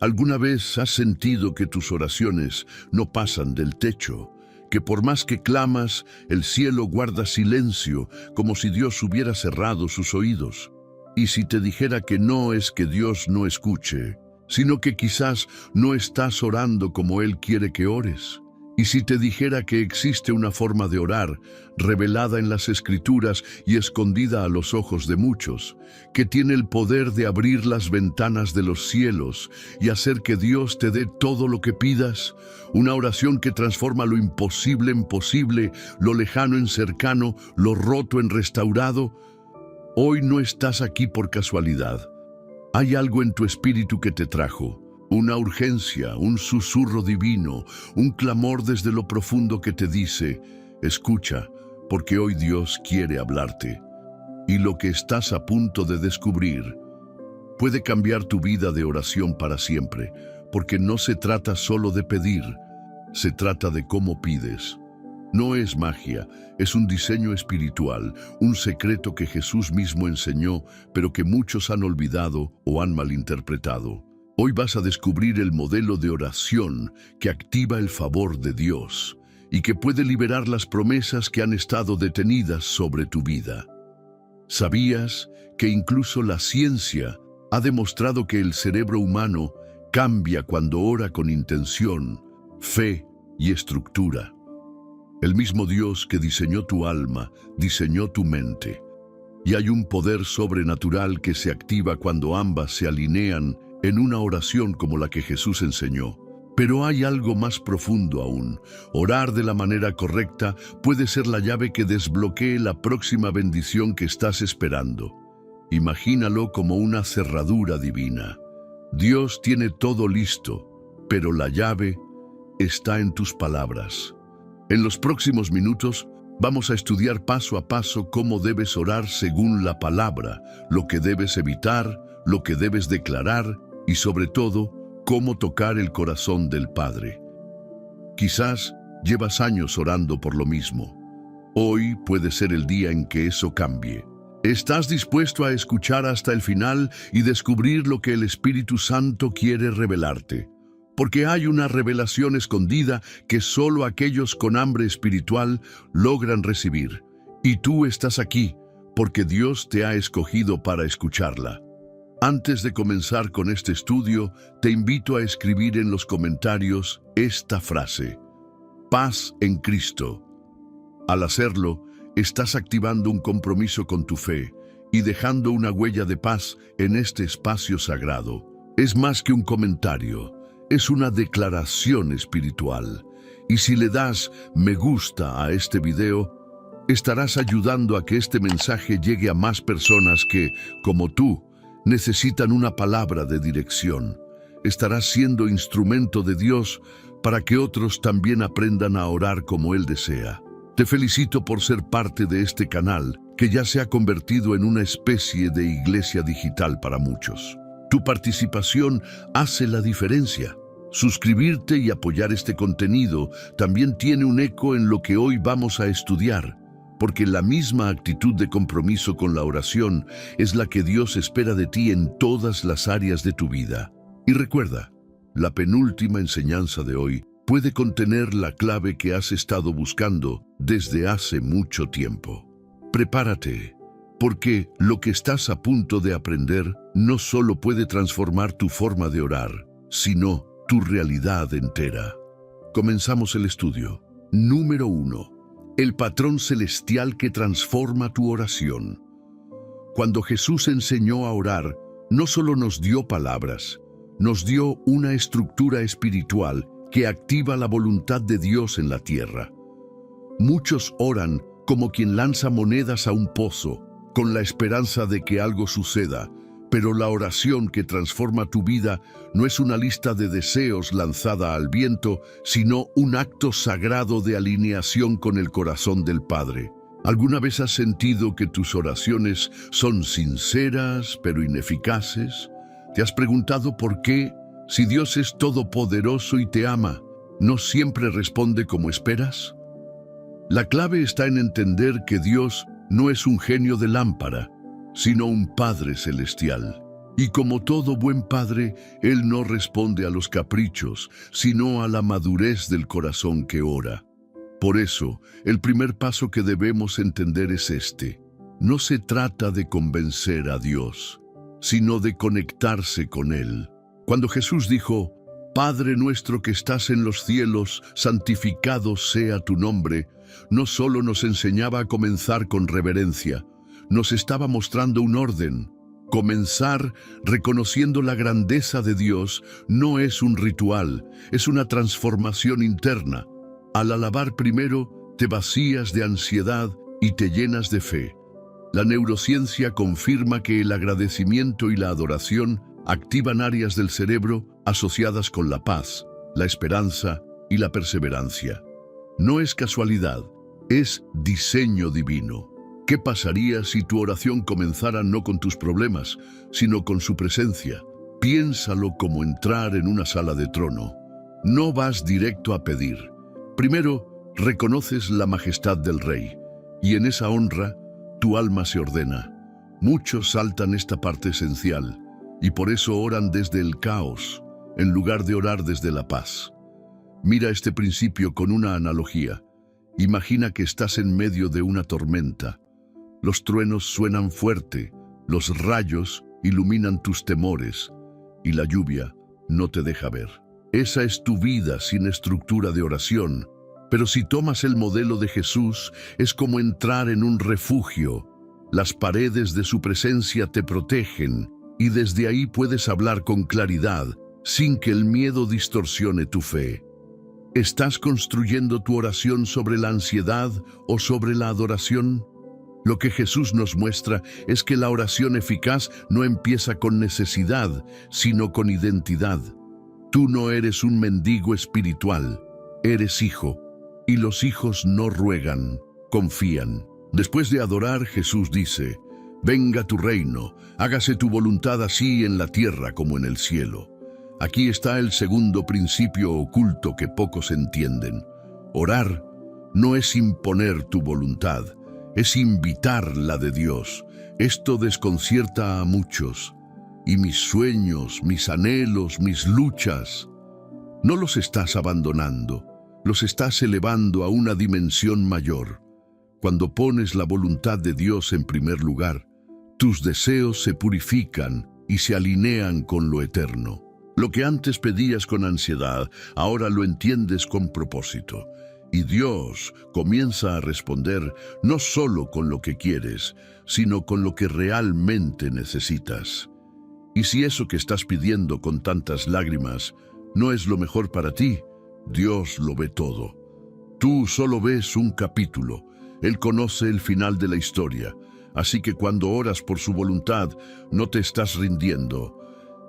¿Alguna vez has sentido que tus oraciones no pasan del techo? Que por más que clamas, el cielo guarda silencio, como si Dios hubiera cerrado sus oídos. Y si te dijera que no es que Dios no escuche, sino que quizás no estás orando como Él quiere que ores. Y si te dijera que existe una forma de orar, revelada en las Escrituras y escondida a los ojos de muchos, que tiene el poder de abrir las ventanas de los cielos y hacer que Dios te dé todo lo que pidas, una oración que transforma lo imposible en posible, lo lejano en cercano, lo roto en restaurado. Hoy no estás aquí por casualidad. Hay algo en tu espíritu que te trajo. Una urgencia, un susurro divino, un clamor desde lo profundo que te dice, escucha, porque hoy Dios quiere hablarte. Y lo que estás a punto de descubrir puede cambiar tu vida de oración para siempre, porque no se trata solo de pedir, se trata de cómo pides. No es magia, es un diseño espiritual, un secreto que Jesús mismo enseñó, pero que muchos han olvidado o han malinterpretado. Hoy vas a descubrir el modelo de oración que activa el favor de Dios y que puede liberar las promesas que han estado detenidas sobre tu vida. ¿Sabías que incluso la ciencia ha demostrado que el cerebro humano cambia cuando ora con intención, fe y estructura? El mismo Dios que diseñó tu alma, diseñó tu mente. Y hay un poder sobrenatural que se activa cuando ambas se alinean en una oración como la que Jesús enseñó. Pero hay algo más profundo aún. Orar de la manera correcta puede ser la llave que desbloquee la próxima bendición que estás esperando. Imagínalo como una cerradura divina. Dios tiene todo listo, pero la llave está en tus palabras. En los próximos minutos vamos a estudiar paso a paso cómo debes orar según la palabra, lo que debes evitar, lo que debes declarar y sobre todo, cómo tocar el corazón del Padre. Quizás llevas años orando por lo mismo. Hoy puede ser el día en que eso cambie. ¿Estás dispuesto a escuchar hasta el final y descubrir lo que el Espíritu Santo quiere revelarte? Porque hay una revelación escondida que solo aquellos con hambre espiritual logran recibir. Y tú estás aquí, porque Dios te ha escogido para escucharla. Antes de comenzar con este estudio, te invito a escribir en los comentarios esta frase: paz en Cristo. Al hacerlo, estás activando un compromiso con tu fe y dejando una huella de paz en este espacio sagrado. Es más que un comentario, es una declaración espiritual. Y si le das me gusta a este video, estarás ayudando a que este mensaje llegue a más personas que, como tú, necesitan una palabra de dirección. Estarás siendo instrumento de Dios para que otros también aprendan a orar como Él desea. Te felicito por ser parte de este canal, que ya se ha convertido en una especie de iglesia digital para muchos. Tu participación hace la diferencia. Suscribirte y apoyar este contenido también tiene un eco en lo que hoy vamos a estudiar, porque la misma actitud de compromiso con la oración es la que Dios espera de ti en todas las áreas de tu vida. Y recuerda, la penúltima enseñanza de hoy puede contener la clave que has estado buscando desde hace mucho tiempo. Prepárate, porque lo que estás a punto de aprender no solo puede transformar tu forma de orar, sino tu realidad entera. Comenzamos el estudio. Número 1. El patrón celestial que transforma tu oración. Cuando Jesús enseñó a orar, no solo nos dio palabras, nos dio una estructura espiritual que activa la voluntad de Dios en la tierra. Muchos oran como quien lanza monedas a un pozo, con la esperanza de que algo suceda, pero la oración que transforma tu vida no es una lista de deseos lanzada al viento, sino un acto sagrado de alineación con el corazón del Padre. ¿Alguna vez has sentido que tus oraciones son sinceras pero ineficaces? ¿Te has preguntado por qué, si Dios es todopoderoso y te ama, no siempre responde como esperas? La clave está en entender que Dios no es un genio de lámpara, sino un Padre celestial. Y como todo buen padre, Él no responde a los caprichos, sino a la madurez del corazón que ora. Por eso, el primer paso que debemos entender es este. No se trata de convencer a Dios, sino de conectarse con Él. Cuando Jesús dijo, Padre nuestro que estás en los cielos, santificado sea tu nombre, no solo nos enseñaba a comenzar con reverencia, nos estaba mostrando un orden. Comenzar reconociendo la grandeza de Dios no es un ritual, es una transformación interna. Al alabar primero, te vacías de ansiedad y te llenas de fe. La neurociencia confirma que el agradecimiento y la adoración activan áreas del cerebro asociadas con la paz, la esperanza y la perseverancia. No es casualidad, es diseño divino. ¿Qué pasaría si tu oración comenzara no con tus problemas, sino con su presencia? Piénsalo como entrar en una sala de trono. No vas directo a pedir. Primero, reconoces la majestad del Rey, y en esa honra, tu alma se ordena. Muchos saltan esta parte esencial, y por eso oran desde el caos, en lugar de orar desde la paz. Mira este principio con una analogía. Imagina que estás en medio de una tormenta. Los truenos suenan fuerte, los rayos iluminan tus temores, y la lluvia no te deja ver. Esa es tu vida sin estructura de oración, pero si tomas el modelo de Jesús, es como entrar en un refugio. Las paredes de su presencia te protegen, y desde ahí puedes hablar con claridad, sin que el miedo distorsione tu fe. ¿Estás construyendo tu oración sobre la ansiedad o sobre la adoración? Lo que Jesús nos muestra es que la oración eficaz no empieza con necesidad, sino con identidad. Tú no eres un mendigo espiritual, eres hijo, y los hijos no ruegan, confían. Después de adorar, Jesús dice, venga tu reino, hágase tu voluntad así en la tierra como en el cielo. Aquí está el segundo principio oculto que pocos entienden. Orar no es imponer tu voluntad, es invitar la de Dios. Esto desconcierta a muchos. Y mis sueños, mis anhelos, mis luchas, no los estás abandonando, los estás elevando a una dimensión mayor. Cuando pones la voluntad de Dios en primer lugar, tus deseos se purifican y se alinean con lo eterno. Lo que antes pedías con ansiedad, ahora lo entiendes con propósito. Y Dios comienza a responder no solo con lo que quieres, sino con lo que realmente necesitas. Y si eso que estás pidiendo con tantas lágrimas no es lo mejor para ti, Dios lo ve todo. Tú solo ves un capítulo. Él conoce el final de la historia. Así que cuando oras por su voluntad, no te estás rindiendo,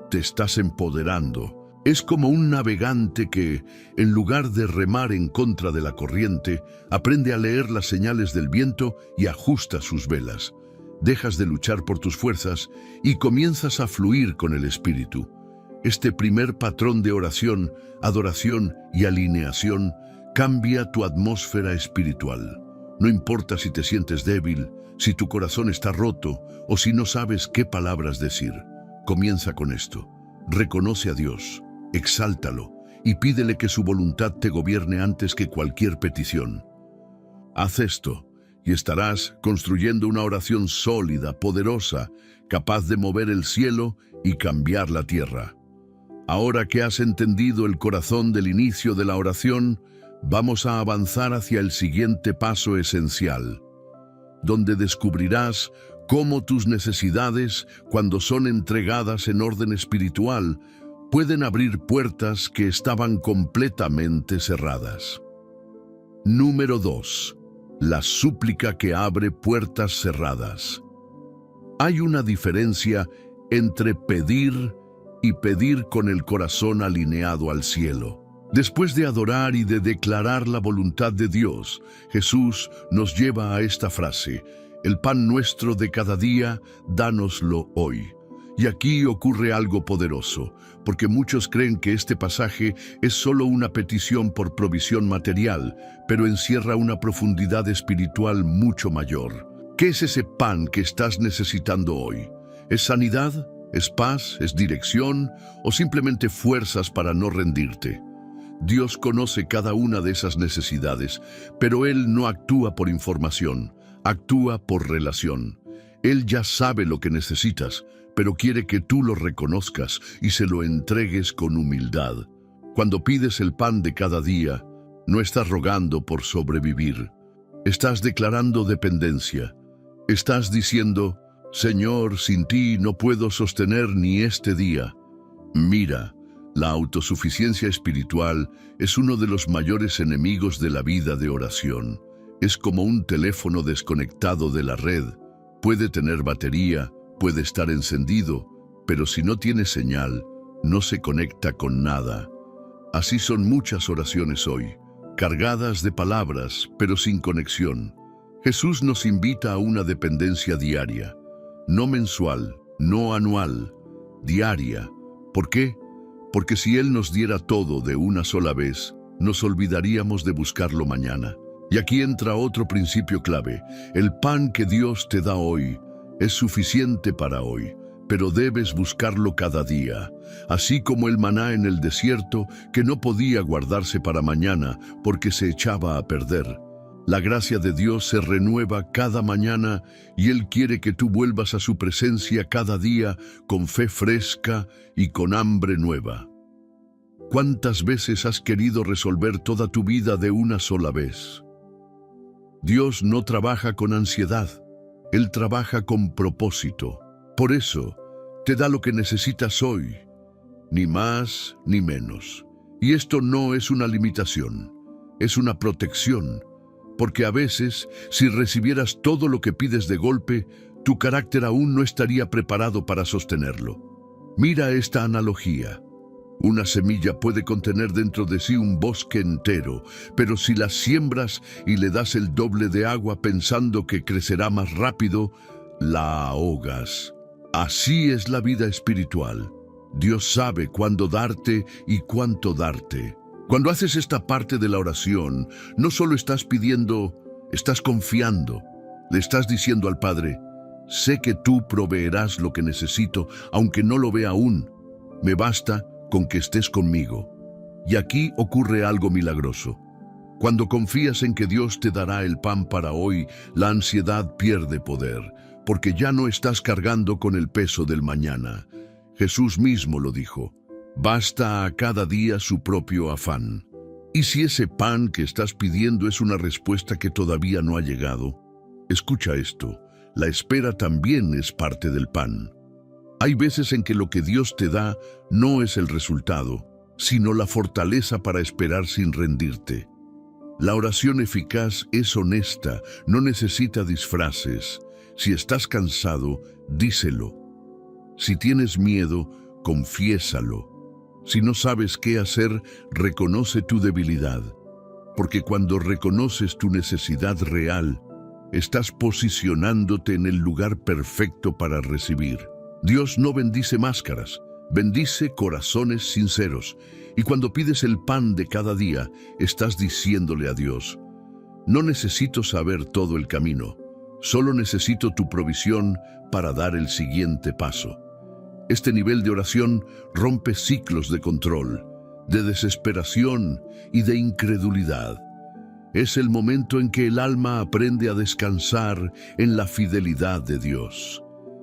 te estás empoderando. Es como un navegante que, en lugar de remar en contra de la corriente, aprende a leer las señales del viento y ajusta sus velas. Dejas de luchar por tus fuerzas y comienzas a fluir con el Espíritu. Este primer patrón de oración, adoración y alineación cambia tu atmósfera espiritual. No importa si te sientes débil, si tu corazón está roto o si no sabes qué palabras decir. Comienza con esto. Reconoce a Dios. Exáltalo y pídele que su voluntad te gobierne antes que cualquier petición. Haz esto y estarás construyendo una oración sólida, poderosa, capaz de mover el cielo y cambiar la tierra. Ahora que has entendido el corazón del inicio de la oración, vamos a avanzar hacia el siguiente paso esencial, donde descubrirás cómo tus necesidades, cuando son entregadas en orden espiritual, pueden abrir puertas que estaban completamente cerradas. Número 2. La súplica que abre puertas cerradas. Hay una diferencia entre pedir y pedir con el corazón alineado al cielo. Después de adorar y de declarar la voluntad de Dios, Jesús nos lleva a esta frase: el pan nuestro de cada día, dánoslo hoy. Y aquí ocurre algo poderoso, porque muchos creen que este pasaje es solo una petición por provisión material, pero encierra una profundidad espiritual mucho mayor. ¿Qué es ese pan que estás necesitando hoy? ¿Es sanidad? ¿Es paz? ¿Es dirección? ¿O simplemente fuerzas para no rendirte? Dios conoce cada una de esas necesidades, pero Él no actúa por información, actúa por relación. Él ya sabe lo que necesitas, pero quiere que tú lo reconozcas y se lo entregues con humildad. Cuando pides el pan de cada día, no estás rogando por sobrevivir. Estás declarando dependencia. Estás diciendo: Señor, sin ti no puedo sostener ni este día. Mira, la autosuficiencia espiritual es uno de los mayores enemigos de la vida de oración. Es como un teléfono desconectado de la red. Puede tener batería, puede estar encendido, pero si no tiene señal, no se conecta con nada. Así son muchas oraciones hoy, cargadas de palabras, pero sin conexión. Jesús nos invita a una dependencia diaria, no mensual, no anual, diaria. ¿Por qué? Porque si Él nos diera todo de una sola vez, nos olvidaríamos de buscarlo mañana. Y aquí entra otro principio clave. El pan que Dios te da hoy es suficiente para hoy, pero debes buscarlo cada día, así como el maná en el desierto que no podía guardarse para mañana porque se echaba a perder. La gracia de Dios se renueva cada mañana y Él quiere que tú vuelvas a su presencia cada día con fe fresca y con hambre nueva. ¿Cuántas veces has querido resolver toda tu vida de una sola vez? Dios no trabaja con ansiedad, Él trabaja con propósito. Por eso, te da lo que necesitas hoy, ni más ni menos. Y esto no es una limitación, es una protección. Porque a veces, si recibieras todo lo que pides de golpe, tu carácter aún no estaría preparado para sostenerlo. Mira esta analogía. Una semilla puede contener dentro de sí un bosque entero, pero si la siembras y le das el doble de agua pensando que crecerá más rápido, la ahogas. Así es la vida espiritual. Dios sabe cuándo darte y cuánto darte. Cuando haces esta parte de la oración, no solo estás pidiendo, estás confiando. Le estás diciendo al Padre: sé que tú proveerás lo que necesito, aunque no lo vea aún. Me basta con que estés conmigo. Y aquí ocurre algo milagroso. Cuando confías en que Dios te dará el pan para hoy, la ansiedad pierde poder, porque ya no estás cargando con el peso del mañana. Jesús mismo lo dijo: basta a cada día su propio afán. Y si ese pan que estás pidiendo es una respuesta que todavía no ha llegado, escucha esto: la espera también es parte del pan. Hay veces en que lo que Dios te da no es el resultado, sino la fortaleza para esperar sin rendirte. La oración eficaz es honesta, no necesita disfraces. Si estás cansado, díselo. Si tienes miedo, confiésalo. Si no sabes qué hacer, reconoce tu debilidad. Porque cuando reconoces tu necesidad real, estás posicionándote en el lugar perfecto para recibir. Dios no bendice máscaras, bendice corazones sinceros. Y cuando pides el pan de cada día, estás diciéndole a Dios: no necesito saber todo el camino, solo necesito tu provisión para dar el siguiente paso. Este nivel de oración rompe ciclos de control, de desesperación y de incredulidad. Es el momento en que el alma aprende a descansar en la fidelidad de Dios.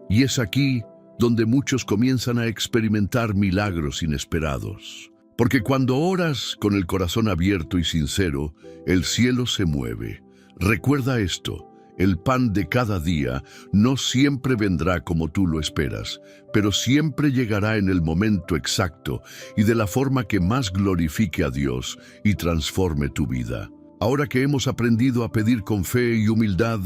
Y es aquí donde muchos comienzan a experimentar milagros inesperados. Porque cuando oras con el corazón abierto y sincero, el cielo se mueve. Recuerda esto: el pan de cada día no siempre vendrá como tú lo esperas, pero siempre llegará en el momento exacto y de la forma que más glorifique a Dios y transforme tu vida. Ahora que hemos aprendido a pedir con fe y humildad,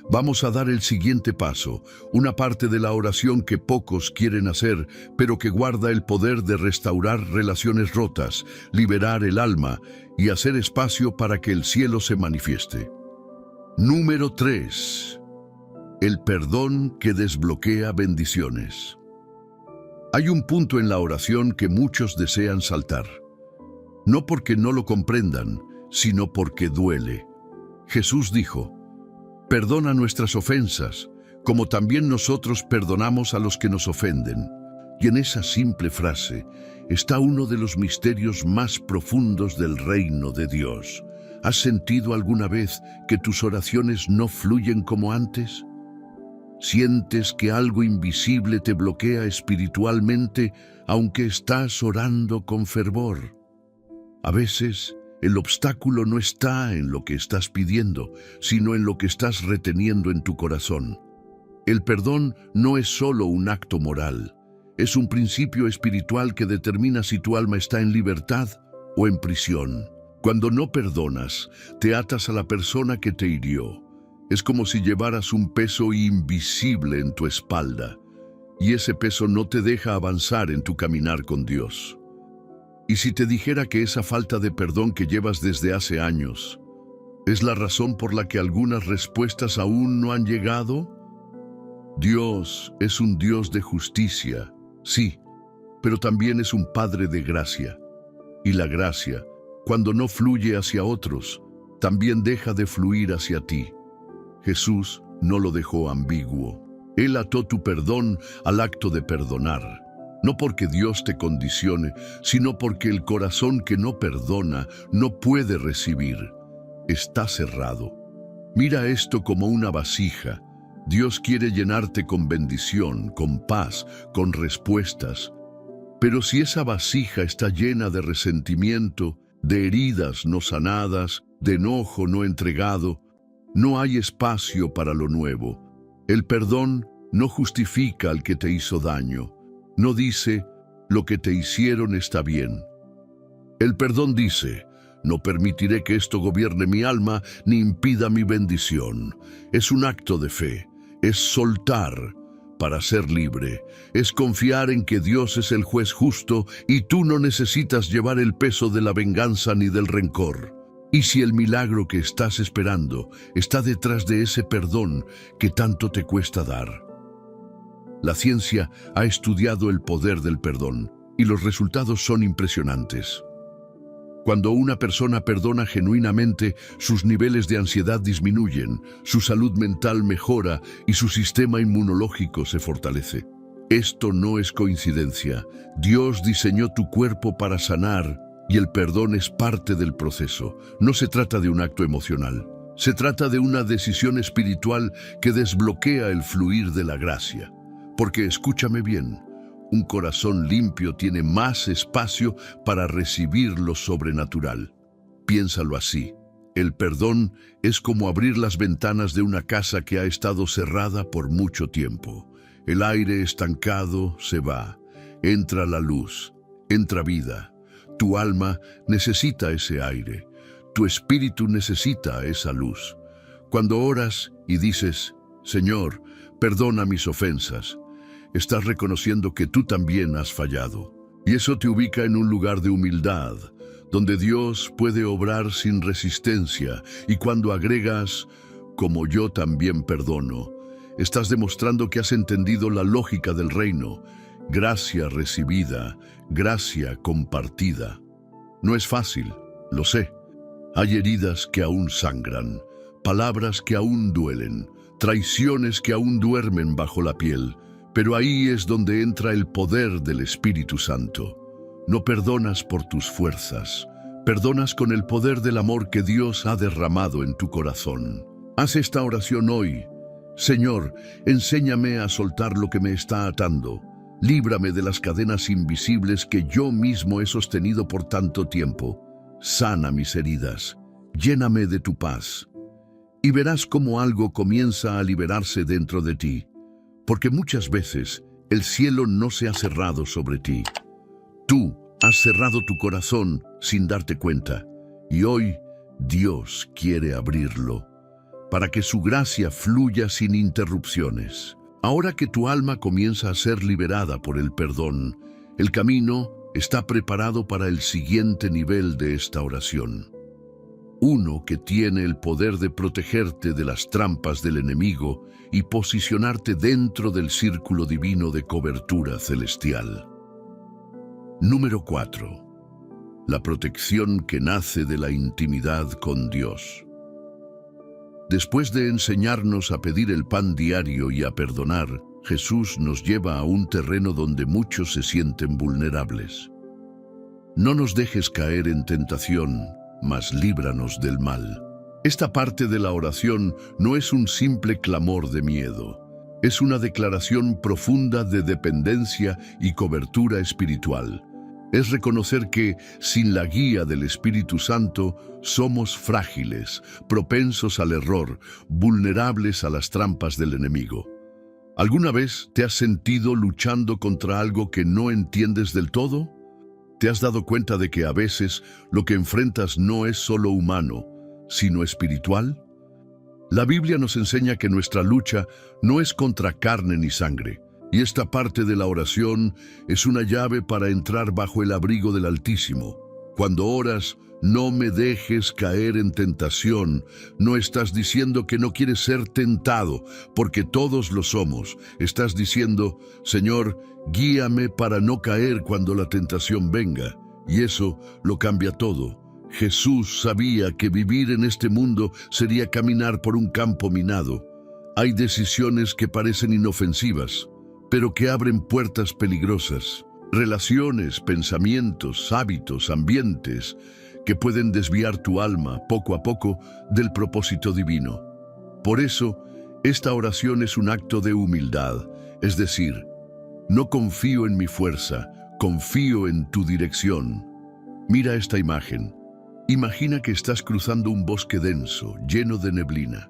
vamos a dar el siguiente paso, una parte de la oración que pocos quieren hacer, pero que guarda el poder de restaurar relaciones rotas, liberar el alma y hacer espacio para que el cielo se manifieste. Número 3. El perdón que desbloquea bendiciones. Hay un punto en la oración que muchos desean saltar. No porque no lo comprendan, sino porque duele. Jesús dijo: perdona nuestras ofensas, como también nosotros perdonamos a los que nos ofenden. Y en esa simple frase está uno de los misterios más profundos del reino de Dios. ¿Has sentido alguna vez que tus oraciones no fluyen como antes? ¿Sientes que algo invisible te bloquea espiritualmente aunque estás orando con fervor? A veces, el obstáculo no está en lo que estás pidiendo, sino en lo que estás reteniendo en tu corazón. El perdón no es solo un acto moral, es un principio espiritual que determina si tu alma está en libertad o en prisión. Cuando no perdonas, te atas a la persona que te hirió. Es como si llevaras un peso invisible en tu espalda, y ese peso no te deja avanzar en tu caminar con Dios. Y si te dijera que esa falta de perdón que llevas desde hace años es la razón por la que algunas respuestas aún no han llegado? Dios es un Dios de justicia, sí, pero también es un Padre de gracia. Y la gracia, cuando no fluye hacia otros, también deja de fluir hacia ti. Jesús no lo dejó ambiguo. Él ató tu perdón al acto de perdonar. No porque Dios te condicione, sino porque el corazón que no perdona no puede recibir. Está cerrado. Mira esto como una vasija. Dios quiere llenarte con bendición, con paz, con respuestas. Pero si esa vasija está llena de resentimiento, de heridas no sanadas, de enojo no entregado, no hay espacio para lo nuevo. El perdón no justifica al que te hizo daño. No dice, lo que te hicieron está bien. El perdón dice, no permitiré que esto gobierne mi alma ni impida mi bendición. Es un acto de fe, es soltar para ser libre, es confiar en que Dios es el juez justo y tú no necesitas llevar el peso de la venganza ni del rencor. Y si el milagro que estás esperando está detrás de ese perdón que tanto te cuesta dar. La ciencia ha estudiado el poder del perdón y los resultados son impresionantes. Cuando una persona perdona genuinamente, sus niveles de ansiedad disminuyen, su salud mental mejora y su sistema inmunológico se fortalece. Esto no es coincidencia. Dios diseñó tu cuerpo para sanar y el perdón es parte del proceso. No se trata de un acto emocional. Se trata de una decisión espiritual que desbloquea el fluir de la gracia. Porque escúchame bien, un corazón limpio tiene más espacio para recibir lo sobrenatural. Piénsalo así. El perdón es como abrir las ventanas de una casa que ha estado cerrada por mucho tiempo. El aire estancado se va. Entra la luz. Entra vida. Tu alma necesita ese aire. Tu espíritu necesita esa luz. Cuando oras y dices, Señor, perdona mis ofensas, estás reconociendo que tú también has fallado. Y eso te ubica en un lugar de humildad, donde Dios puede obrar sin resistencia. Y cuando agregas, como yo también perdono, estás demostrando que has entendido la lógica del reino. Gracia recibida, gracia compartida. No es fácil, lo sé. Hay heridas que aún sangran, palabras que aún duelen, traiciones que aún duermen bajo la piel. Pero ahí es donde entra el poder del Espíritu Santo. No perdonas por tus fuerzas, perdonas con el poder del amor que Dios ha derramado en tu corazón. Haz esta oración hoy. Señor, enséñame a soltar lo que me está atando. Líbrame de las cadenas invisibles que yo mismo he sostenido por tanto tiempo. Sana mis heridas, lléname de tu paz. Y verás cómo algo comienza a liberarse dentro de ti. Porque muchas veces el cielo no se ha cerrado sobre ti. Tú has cerrado tu corazón sin darte cuenta. Y hoy Dios quiere abrirlo, para que su gracia fluya sin interrupciones. Ahora que tu alma comienza a ser liberada por el perdón, el camino está preparado para el siguiente nivel de esta oración. Uno que tiene el poder de protegerte de las trampas del enemigo y posicionarte dentro del círculo divino de cobertura celestial. Número 4. La protección que nace de la intimidad con Dios. Después de enseñarnos a pedir el pan diario y a perdonar, Jesús nos lleva a un terreno donde muchos se sienten vulnerables. No nos dejes caer en tentación, mas líbranos del mal. Esta parte de la oración no es un simple clamor de miedo. Es una declaración profunda de dependencia y cobertura espiritual. Es reconocer que, sin la guía del Espíritu Santo, somos frágiles, propensos al error, vulnerables a las trampas del enemigo. ¿Alguna vez te has sentido luchando contra algo que no entiendes del todo? ¿Te has dado cuenta de que a veces lo que enfrentas no es solo humano, sino espiritual? La Biblia nos enseña que nuestra lucha no es contra carne ni sangre, y esta parte de la oración es una llave para entrar bajo el abrigo del Altísimo. Cuando oras, no me dejes caer en tentación, no estás diciendo que no quieres ser tentado, porque todos lo somos. Estás diciendo, Señor, guíame para no caer cuando la tentación venga, y eso lo cambia todo. Jesús sabía que vivir en este mundo sería caminar por un campo minado. Hay decisiones que parecen inofensivas, pero que abren puertas peligrosas. Relaciones, pensamientos, hábitos, ambientes que pueden desviar tu alma poco a poco del propósito divino. Por eso, esta oración es un acto de humildad, es decir, no confío en mi fuerza, confío en tu dirección. Mira esta imagen. Imagina que estás cruzando un bosque denso, lleno de neblina.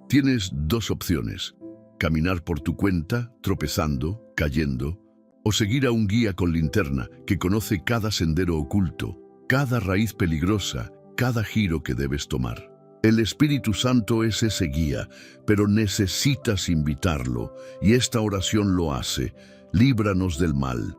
Tienes dos opciones: caminar por tu cuenta, tropezando, cayendo, o seguir a un guía con linterna que conoce cada sendero oculto, cada raíz peligrosa, cada giro que debes tomar. El Espíritu Santo es ese guía, pero necesitas invitarlo, y esta oración lo hace. Líbranos del mal.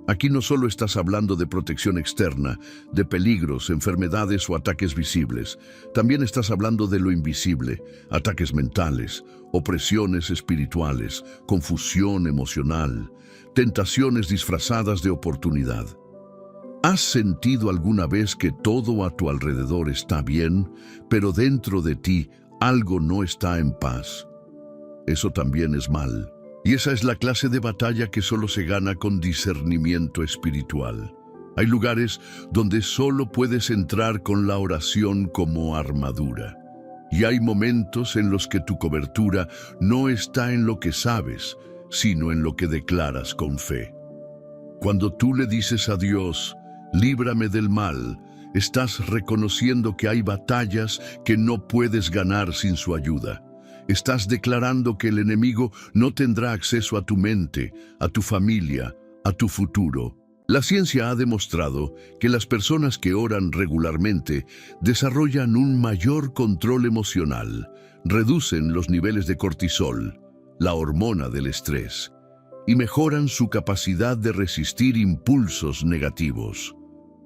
Aquí no solo estás hablando de protección externa, de peligros, enfermedades o ataques visibles. También estás hablando de lo invisible, ataques mentales, opresiones espirituales, confusión emocional, tentaciones disfrazadas de oportunidad. ¿Has sentido alguna vez que todo a tu alrededor está bien, pero dentro de ti algo no está en paz? Eso también es mal. Y esa es la clase de batalla que solo se gana con discernimiento espiritual. Hay lugares donde solo puedes entrar con la oración como armadura. Y hay momentos en los que tu cobertura no está en lo que sabes, sino en lo que declaras con fe. Cuando tú le dices a Dios, líbrame del mal, estás reconociendo que hay batallas que no puedes ganar sin su ayuda. Estás declarando que el enemigo no tendrá acceso a tu mente, a tu familia, a tu futuro. La ciencia ha demostrado que las personas que oran regularmente desarrollan un mayor control emocional, reducen los niveles de cortisol, la hormona del estrés, y mejoran su capacidad de resistir impulsos negativos.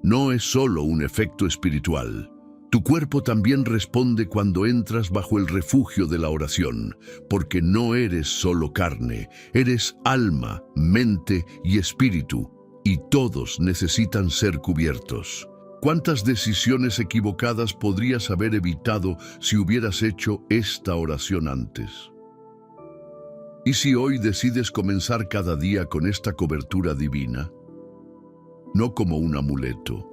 No es solo un efecto espiritual. Tu cuerpo también responde cuando entras bajo el refugio de la oración, porque no eres solo carne, eres alma, mente y espíritu, y todos necesitan ser cubiertos. ¿Cuántas decisiones equivocadas podrías haber evitado si hubieras hecho esta oración antes? ¿Y si hoy decides comenzar cada día con esta cobertura divina? No como un amuleto,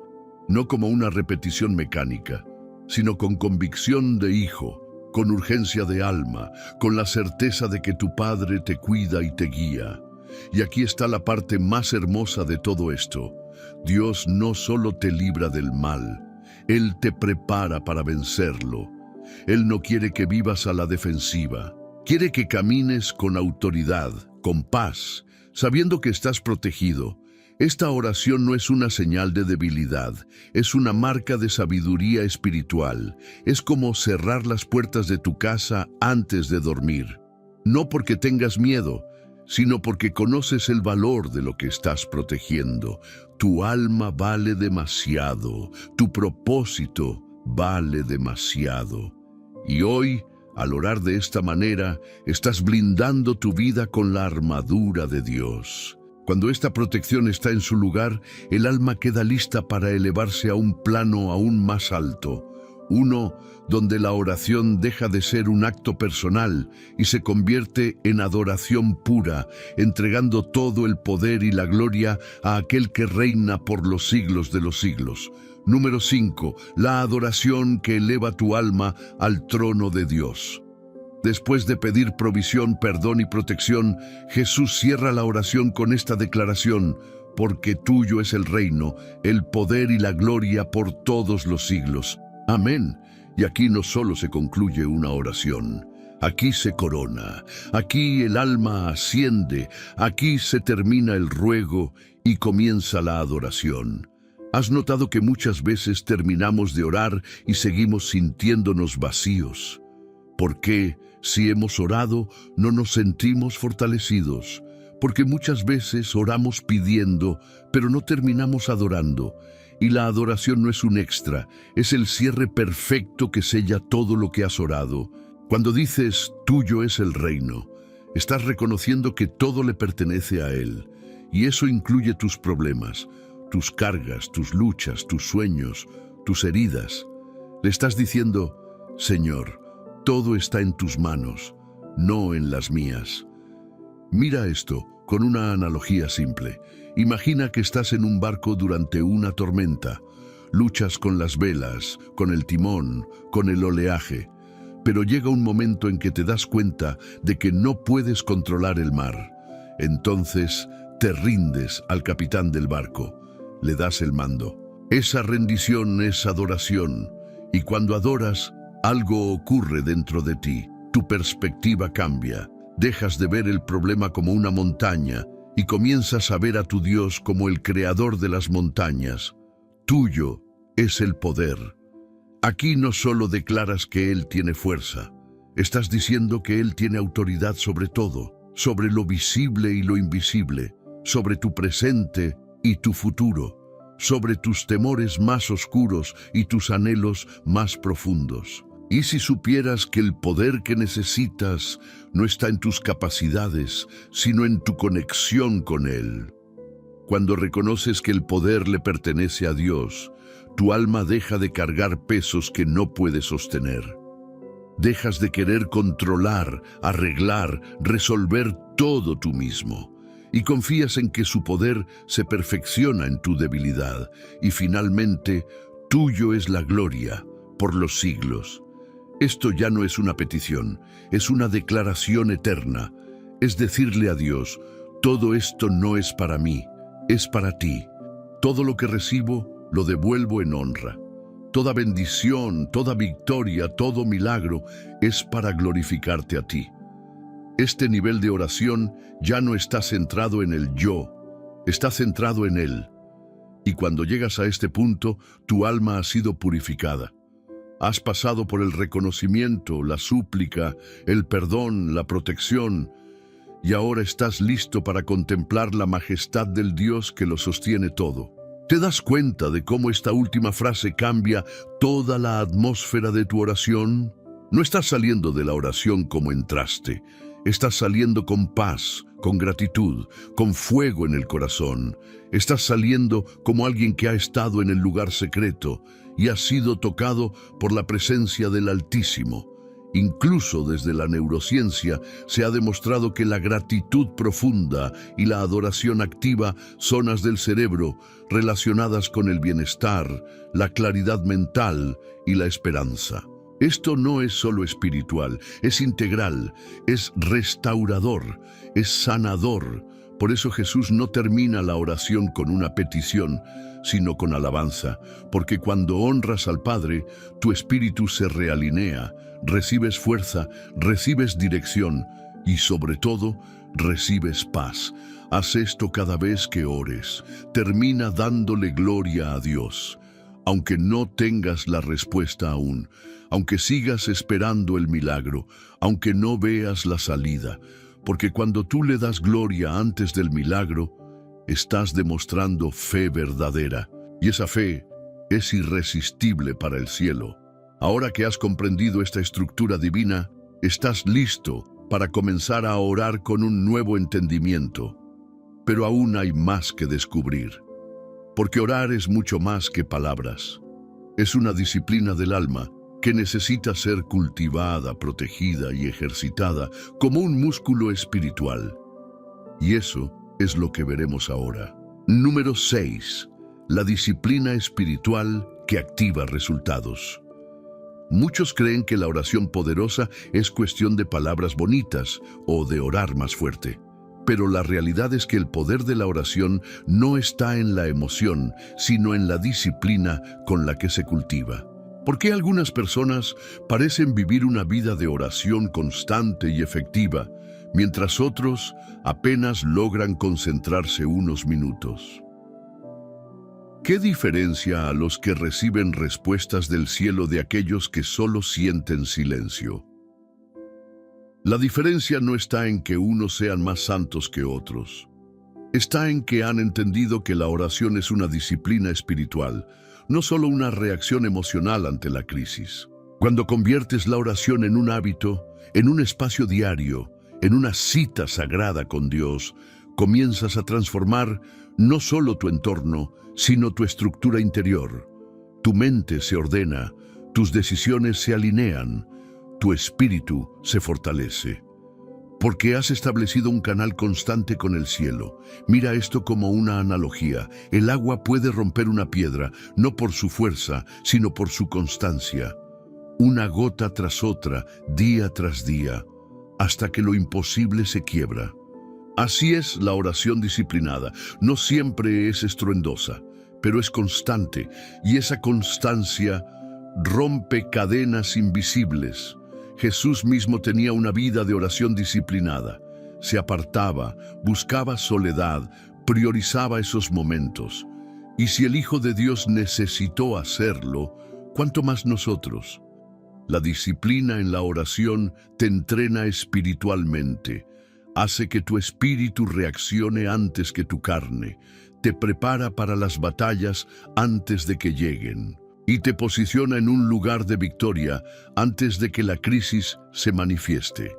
no como una repetición mecánica, sino con convicción de hijo, con urgencia de alma, con la certeza de que tu Padre te cuida y te guía. Y aquí está la parte más hermosa de todo esto. Dios no solo te libra del mal, Él te prepara para vencerlo. Él no quiere que vivas a la defensiva. Quiere que camines con autoridad, con paz, sabiendo que estás protegido. Esta oración no es una señal de debilidad, es una marca de sabiduría espiritual. Es como cerrar las puertas de tu casa antes de dormir. No porque tengas miedo, sino porque conoces el valor de lo que estás protegiendo. Tu alma vale demasiado, tu propósito vale demasiado. Y hoy, al orar de esta manera, estás blindando tu vida con la armadura de Dios. Cuando esta protección está en su lugar, el alma queda lista para elevarse a un plano aún más alto, Uno donde la oración deja de ser un acto personal y se convierte en adoración pura, entregando todo el poder y la gloria a aquel que reina por los siglos de los siglos. Número 5. La adoración que eleva tu alma al trono de Dios. Después de pedir provisión, perdón y protección, Jesús cierra la oración con esta declaración: porque tuyo es el reino, el poder y la gloria por todos los siglos. Amén. Y aquí no solo se concluye una oración, aquí se corona, aquí el alma asciende, aquí se termina el ruego y comienza la adoración. ¿Has notado que muchas veces terminamos de orar y seguimos sintiéndonos vacíos? ¿Por qué, si hemos orado, no nos sentimos fortalecidos? Porque muchas veces oramos pidiendo, pero no terminamos adorando. Y la adoración no es un extra, es el cierre perfecto que sella todo lo que has orado. Cuando dices, tuyo es el reino, estás reconociendo que todo le pertenece a Él. Y eso incluye tus problemas, tus cargas, tus luchas, tus sueños, tus heridas. Le estás diciendo, Señor, todo está en tus manos, no en las mías. Mira esto con una analogía simple. Imagina que estás en un barco durante una tormenta. Luchas con las velas, con el timón, con el oleaje. Pero llega un momento en que te das cuenta de que no puedes controlar el mar. Entonces te rindes al capitán del barco. Le das el mando. Esa rendición es adoración. Y cuando adoras, algo ocurre dentro de ti. Tu perspectiva cambia. Dejas de ver el problema como una montaña y comienzas a ver a tu Dios como el creador de las montañas. Tuyo es el poder. Aquí no solo declaras que Él tiene fuerza, estás diciendo que Él tiene autoridad sobre todo, sobre lo visible y lo invisible, sobre tu presente y tu futuro, sobre tus temores más oscuros y tus anhelos más profundos. ¿Y si supieras que el poder que necesitas no está en tus capacidades, sino en tu conexión con Él? Cuando reconoces que el poder le pertenece a Dios, tu alma deja de cargar pesos que no puede sostener. Dejas de querer controlar, arreglar, resolver todo tú mismo. Y confías en que su poder se perfecciona en tu debilidad. Y finalmente, tuyo es la gloria por los siglos. Esto ya no es una petición, es una declaración eterna. Es decirle a Dios, todo esto no es para mí, es para ti. Todo lo que recibo, lo devuelvo en honra. Toda bendición, toda victoria, todo milagro es para glorificarte a ti. Este nivel de oración ya no está centrado en el yo, está centrado en Él. Y cuando llegas a este punto, tu alma ha sido purificada. Has pasado por el reconocimiento, la súplica, el perdón, la protección, y ahora estás listo para contemplar la majestad del Dios que lo sostiene todo. ¿Te das cuenta de cómo esta última frase cambia toda la atmósfera de tu oración? No estás saliendo de la oración como entraste. Estás saliendo con paz, con gratitud, con fuego en el corazón. Estás saliendo como alguien que ha estado en el lugar secreto y ha sido tocado por la presencia del Altísimo. Incluso desde la neurociencia se ha demostrado que la gratitud profunda y la adoración activa zonas del cerebro relacionadas con el bienestar, la claridad mental y la esperanza. Esto no es solo espiritual, es integral, es restaurador, es sanador. Por eso Jesús no termina la oración con una petición, sino con alabanza, porque cuando honras al Padre, tu espíritu se realinea, recibes fuerza, recibes dirección y sobre todo, recibes paz. Haz esto cada vez que ores. Termina dándole gloria a Dios. Aunque no tengas la respuesta aún, aunque sigas esperando el milagro, aunque no veas la salida, porque cuando tú le das gloria antes del milagro, estás demostrando fe verdadera, y esa fe es irresistible para el cielo. Ahora que has comprendido esta estructura divina, estás listo para comenzar a orar con un nuevo entendimiento. Pero aún hay más que descubrir. Porque orar es mucho más que palabras. Es una disciplina del alma que necesita ser cultivada, protegida y ejercitada como un músculo espiritual. Y eso es lo que veremos ahora. Número 6. La disciplina espiritual que activa resultados. Muchos creen que la oración poderosa es cuestión de palabras bonitas o de orar más fuerte. Pero la realidad es que el poder de la oración no está en la emoción, sino en la disciplina con la que se cultiva. ¿Por qué algunas personas parecen vivir una vida de oración constante y efectiva, mientras otros apenas logran concentrarse unos minutos? ¿Qué diferencia a los que reciben respuestas del cielo de aquellos que solo sienten silencio? La diferencia no está en que unos sean más santos que otros. Está en que han entendido que la oración es una disciplina espiritual, no solo una reacción emocional ante la crisis. Cuando conviertes la oración en un hábito, en un espacio diario, en una cita sagrada con Dios, comienzas a transformar no solo tu entorno, sino tu estructura interior. Tu mente se ordena, tus decisiones se alinean, tu espíritu se fortalece. Porque has establecido un canal constante con el cielo. Mira esto como una analogía. El agua puede romper una piedra, no por su fuerza, sino por su constancia. Una gota tras otra, día tras día, hasta que lo imposible se quiebra. Así es la oración disciplinada. No siempre es estruendosa, pero es constante, y esa constancia rompe cadenas invisibles. Jesús mismo tenía una vida de oración disciplinada. Se apartaba, buscaba soledad, priorizaba esos momentos. Y si el Hijo de Dios necesitó hacerlo, ¿cuánto más nosotros? La disciplina en la oración te entrena espiritualmente. Hace que tu espíritu reaccione antes que tu carne. Te prepara para las batallas antes de que lleguen. Y te posiciona en un lugar de victoria antes de que la crisis se manifieste.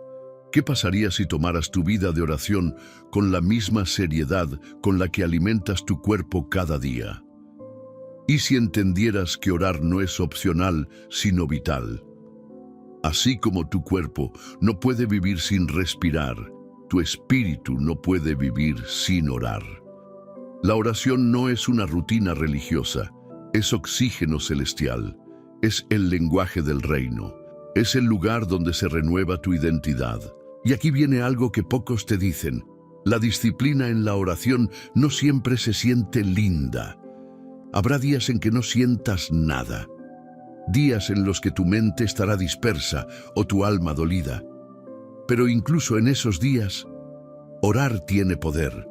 ¿Qué pasaría si tomaras tu vida de oración con la misma seriedad con la que alimentas tu cuerpo cada día? ¿Y si entendieras que orar no es opcional, sino vital? Así como tu cuerpo no puede vivir sin respirar, tu espíritu no puede vivir sin orar. La oración no es una rutina religiosa. Es oxígeno celestial, es el lenguaje del reino, es el lugar donde se renueva tu identidad. Y aquí viene algo que pocos te dicen. La disciplina en la oración no siempre se siente linda. Habrá días en que no sientas nada. Días en los que tu mente estará dispersa o tu alma dolida. Pero incluso en esos días, orar tiene poder.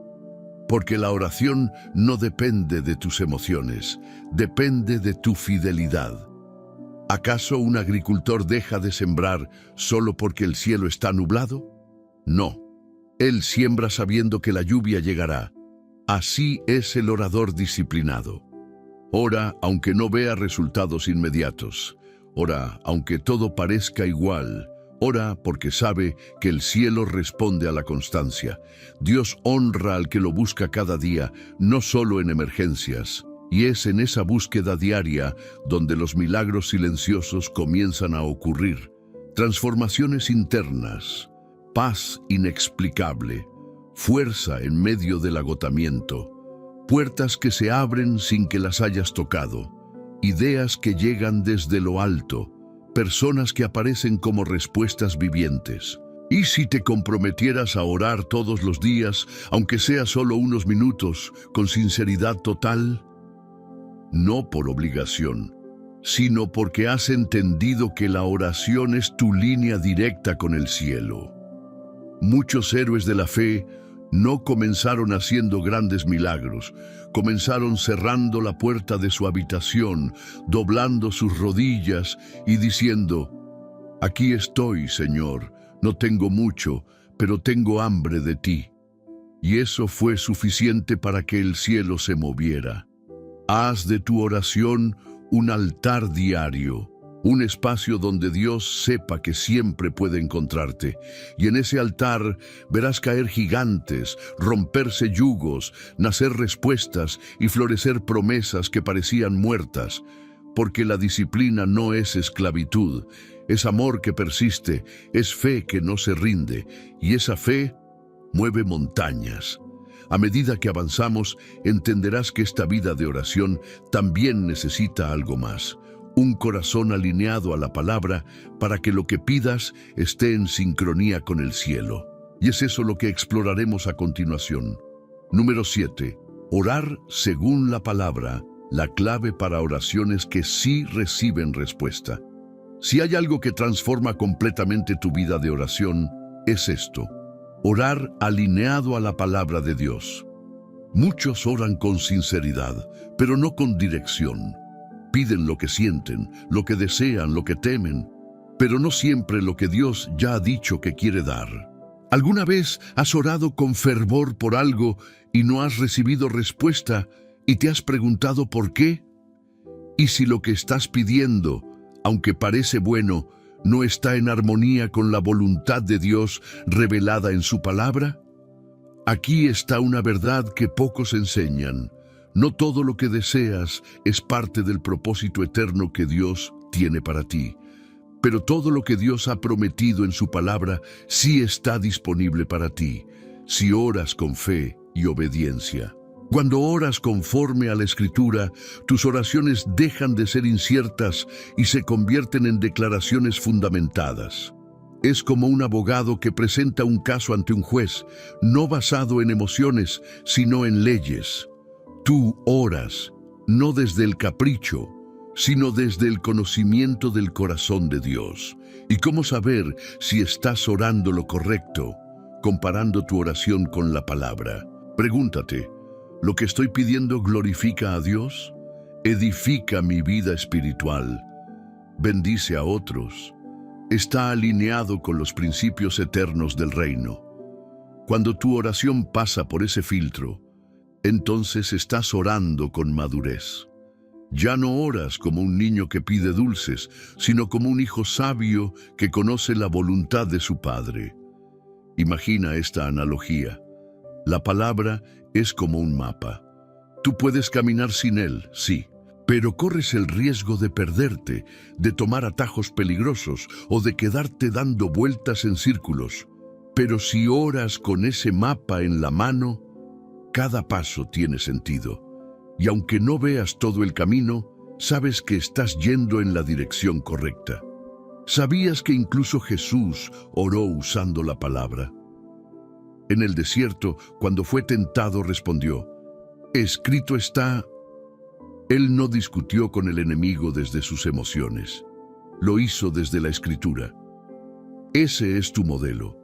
Porque la oración no depende de tus emociones, depende de tu fidelidad. ¿Acaso un agricultor deja de sembrar solo porque el cielo está nublado? No. Él siembra sabiendo que la lluvia llegará. Así es el orador disciplinado. Ora aunque no vea resultados inmediatos. Ora aunque todo parezca igual. Ora porque sabe que el cielo responde a la constancia. Dios honra al que lo busca cada día, no solo en emergencias. Y es en esa búsqueda diaria donde los milagros silenciosos comienzan a ocurrir. Transformaciones internas, paz inexplicable, fuerza en medio del agotamiento, puertas que se abren sin que las hayas tocado, ideas que llegan desde lo alto, personas que aparecen como respuestas vivientes. ¿Y si te comprometieras a orar todos los días, aunque sea solo unos minutos, con sinceridad total? No por obligación, sino porque has entendido que la oración es tu línea directa con el cielo. Muchos héroes de la fe no comenzaron haciendo grandes milagros, comenzaron cerrando la puerta de su habitación, doblando sus rodillas y diciendo: «Aquí estoy, Señor, no tengo mucho, pero tengo hambre de ti». Y eso fue suficiente para que el cielo se moviera. Haz de tu oración un altar diario, un espacio donde Dios sepa que siempre puede encontrarte. Y en ese altar verás caer gigantes, romperse yugos, nacer respuestas y florecer promesas que parecían muertas. porque la disciplina no es esclavitud, es amor que persiste, es fe que no se rinde, y esa fe mueve montañas. A medida que avanzamos, entenderás que esta vida de oración también necesita algo más. Un corazón alineado a la palabra para que lo que pidas esté en sincronía con el cielo. Y es eso lo que exploraremos a continuación. Número 7. Orar según la palabra, la clave para oraciones que sí reciben respuesta. Si hay algo que transforma completamente tu vida de oración, es esto: orar alineado a la palabra de Dios. Muchos oran con sinceridad, pero no con dirección. Piden lo que sienten, lo que desean, lo que temen, pero no siempre lo que Dios ya ha dicho que quiere dar. ¿Alguna vez has orado con fervor por algo y no has recibido respuesta y te has preguntado por qué? ¿Y si lo que estás pidiendo, aunque parece bueno, no está en armonía con la voluntad de Dios revelada en su palabra? Aquí está una verdad que pocos enseñan. No todo lo que deseas es parte del propósito eterno que Dios tiene para ti. Pero todo lo que Dios ha prometido en su palabra sí está disponible para ti, si oras con fe y obediencia. Cuando oras conforme a la Escritura, tus oraciones dejan de ser inciertas y se convierten en declaraciones fundamentadas. Es como un abogado que presenta un caso ante un juez, no basado en emociones, sino en leyes. Tú oras, no desde el capricho, sino desde el conocimiento del corazón de Dios. ¿Y cómo saber si estás orando lo correcto? Comparando tu oración con la palabra. Pregúntate, ¿lo que estoy pidiendo glorifica a Dios? ¿Edifica mi vida espiritual? ¿Bendice a otros? ¿Está alineado con los principios eternos del reino? Cuando tu oración pasa por ese filtro, entonces estás orando con madurez. Ya no oras como un niño que pide dulces, sino como un hijo sabio que conoce la voluntad de su padre. Imagina esta analogía. La palabra es como un mapa. Tú puedes caminar sin él, sí, pero corres el riesgo de perderte, de tomar atajos peligrosos o de quedarte dando vueltas en círculos. Pero si oras con ese mapa en la mano, cada paso tiene sentido. Y aunque no veas todo el camino, sabes que estás yendo en la dirección correcta. ¿Sabías que incluso Jesús oró usando la palabra? En el desierto, cuando fue tentado, respondió: escrito está. Él no discutió con el enemigo desde sus emociones. Lo hizo desde la Escritura. Ese es tu modelo.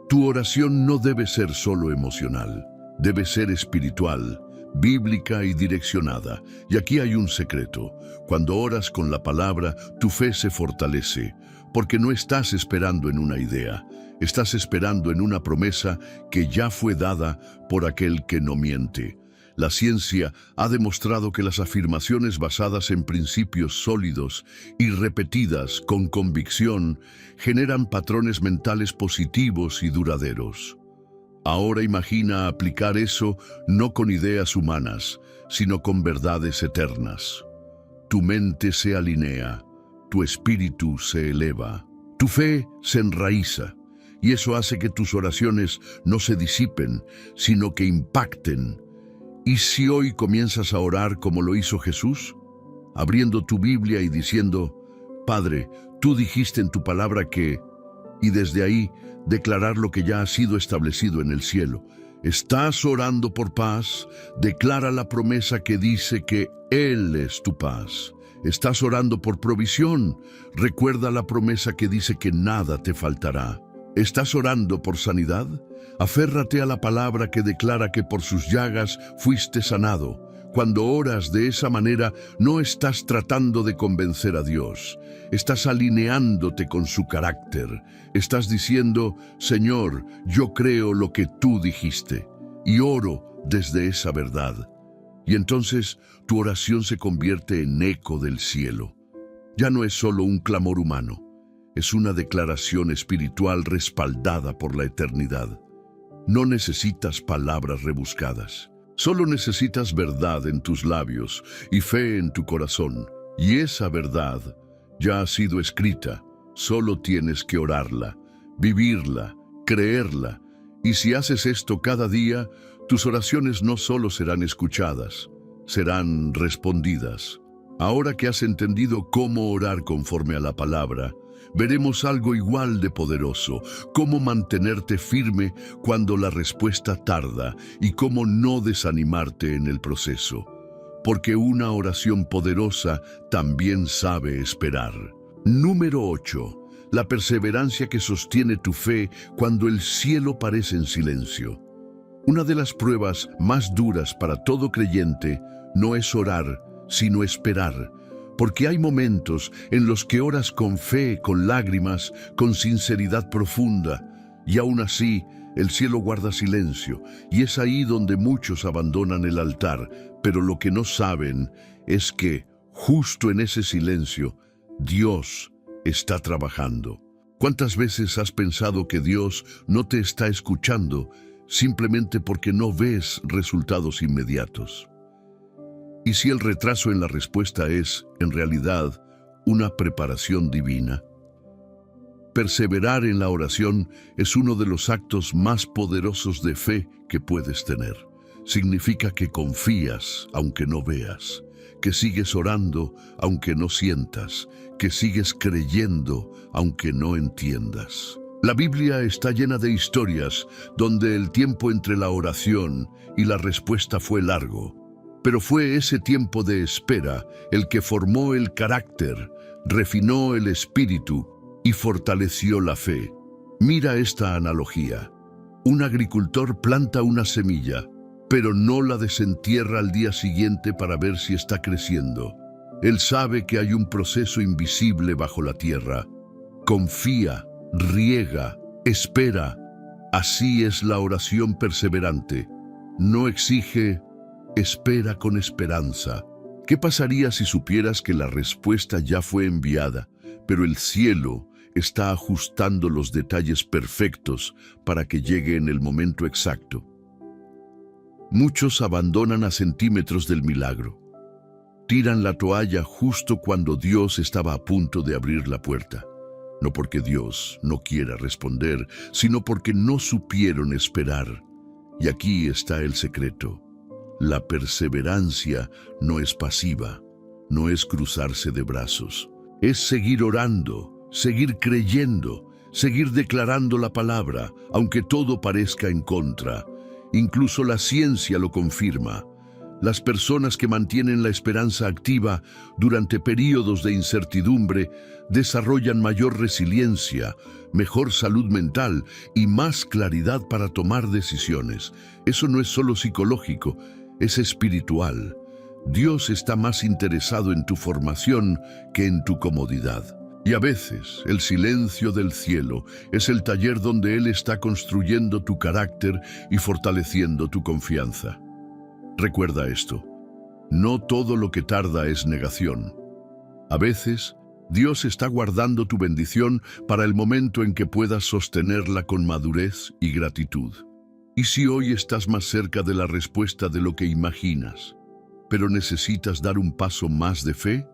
Tu oración no debe ser solo emocional, debe ser espiritual, bíblica y direccionada. Y aquí hay un secreto. Cuando oras con la palabra, tu fe se fortalece, porque no estás esperando en una idea, estás esperando en una promesa que ya fue dada por aquel que no miente. La ciencia ha demostrado que las afirmaciones basadas en principios sólidos y repetidas con convicción generan patrones mentales positivos y duraderos. Ahora imagina aplicar eso no con ideas humanas, sino con verdades eternas. Tu mente se alinea, tu espíritu se eleva, tu fe se enraiza, y eso hace que tus oraciones no se disipen, sino que impacten. ¿Y si hoy comienzas a orar como lo hizo Jesús? Abriendo tu Biblia y diciendo: Padre, tú dijiste en tu palabra que... y desde ahí declarar lo que ya ha sido establecido en el cielo. ¿Estás orando por paz? Declara la promesa que dice que Él es tu paz. ¿Estás orando por provisión? Recuerda la promesa que dice que nada te faltará. ¿Estás orando por sanidad? Aférrate a la palabra que declara que por sus llagas fuiste sanado. Cuando oras de esa manera, no estás tratando de convencer a Dios. Estás alineándote con su carácter. Estás diciendo: Señor, yo creo lo que tú dijiste, y oro desde esa verdad. Y entonces tu oración se convierte en eco del cielo. Ya no es solo un clamor humano, es una declaración espiritual respaldada por la eternidad. No necesitas palabras rebuscadas. Solo necesitas verdad en tus labios y fe en tu corazón. Y esa verdad ya ha sido escrita, solo tienes que orarla, vivirla, creerla. Y si haces esto cada día, tus oraciones no solo serán escuchadas, serán respondidas. Ahora que has entendido cómo orar conforme a la palabra, veremos algo igual de poderoso, cómo mantenerte firme cuando la respuesta tarda y cómo no desanimarte en el proceso. Porque una oración poderosa también sabe esperar. Número 8. La perseverancia que sostiene tu fe cuando el cielo parece en silencio. Una de las pruebas más duras para todo creyente no es orar, sino esperar. Porque hay momentos en los que oras con fe, con lágrimas, con sinceridad profunda, y aún así el cielo guarda silencio, y es ahí donde muchos abandonan el altar, pero lo que no saben es que, justo en ese silencio, Dios está trabajando. ¿Cuántas veces has pensado que Dios no te está escuchando simplemente porque no ves resultados inmediatos? ¿Y si el retraso en la respuesta es, en realidad, una preparación divina? Perseverar en la oración es uno de los actos más poderosos de fe que puedes tener. Significa que confías aunque no veas, que sigues orando aunque no sientas, que sigues creyendo aunque no entiendas. La Biblia está llena de historias donde el tiempo entre la oración y la respuesta fue largo. Pero fue ese tiempo de espera el que formó el carácter, refinó el espíritu y fortaleció la fe. Mira esta analogía. Un agricultor planta una semilla, pero no la desentierra al día siguiente para ver si está creciendo. Él sabe que hay un proceso invisible bajo la tierra. Confía, riega, espera. Así es la oración perseverante. No exige, espera con esperanza. ¿Qué pasaría si supieras que la respuesta ya fue enviada, pero el cielo está ajustando los detalles perfectos para que llegue en el momento exacto? Muchos abandonan a centímetros del milagro. Tiran la toalla justo cuando Dios estaba a punto de abrir la puerta. No porque Dios no quiera responder, sino porque no supieron esperar. Y aquí está el secreto. La perseverancia no es pasiva, no es cruzarse de brazos. Es seguir orando, seguir creyendo, seguir declarando la palabra, aunque todo parezca en contra. Incluso la ciencia lo confirma. Las personas que mantienen la esperanza activa durante períodos de incertidumbre desarrollan mayor resiliencia, mejor salud mental y más claridad para tomar decisiones. Eso no es solo psicológico, es espiritual. Dios está más interesado en tu formación que en tu comodidad. Y a veces, el silencio del cielo es el taller donde Él está construyendo tu carácter y fortaleciendo tu confianza. Recuerda esto, no todo lo que tarda es negación. A veces, Dios está guardando tu bendición para el momento en que puedas sostenerla con madurez y gratitud. ¿Y si hoy estás más cerca de la respuesta de lo que imaginas, pero necesitas dar un paso más de fe?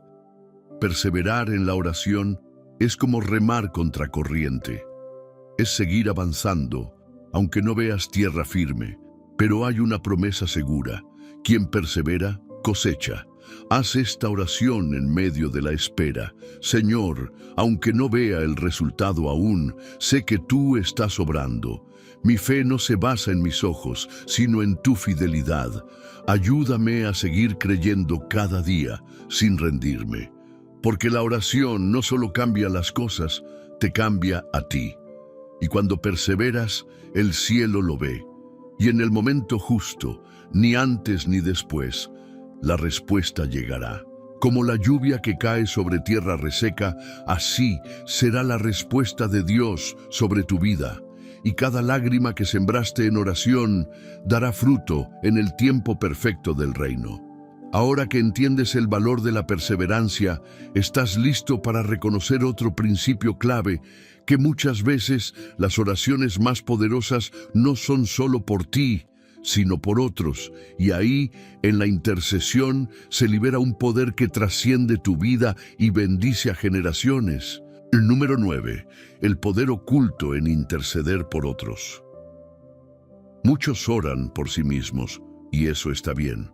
Perseverar en la oración es como remar contra corriente. Es seguir avanzando, aunque no veas tierra firme, pero hay una promesa segura. Quien persevera, cosecha. Haz esta oración en medio de la espera. Señor, aunque no vea el resultado aún, sé que tú estás obrando. Mi fe no se basa en mis ojos, sino en tu fidelidad. Ayúdame a seguir creyendo cada día, sin rendirme. Porque la oración no solo cambia las cosas, te cambia a ti. Y cuando perseveras, el cielo lo ve. Y en el momento justo, ni antes ni después, la respuesta llegará. Como la lluvia que cae sobre tierra reseca, así será la respuesta de Dios sobre tu vida. Y cada lágrima que sembraste en oración dará fruto en el tiempo perfecto del reino. Ahora que entiendes el valor de la perseverancia, estás listo para reconocer otro principio clave, que muchas veces las oraciones más poderosas no son solo por ti, sino por otros, y ahí, en la intercesión, se libera un poder que trasciende tu vida y bendice a generaciones. Número 9. El poder oculto en interceder por otros. Muchos oran por sí mismos, y eso está bien.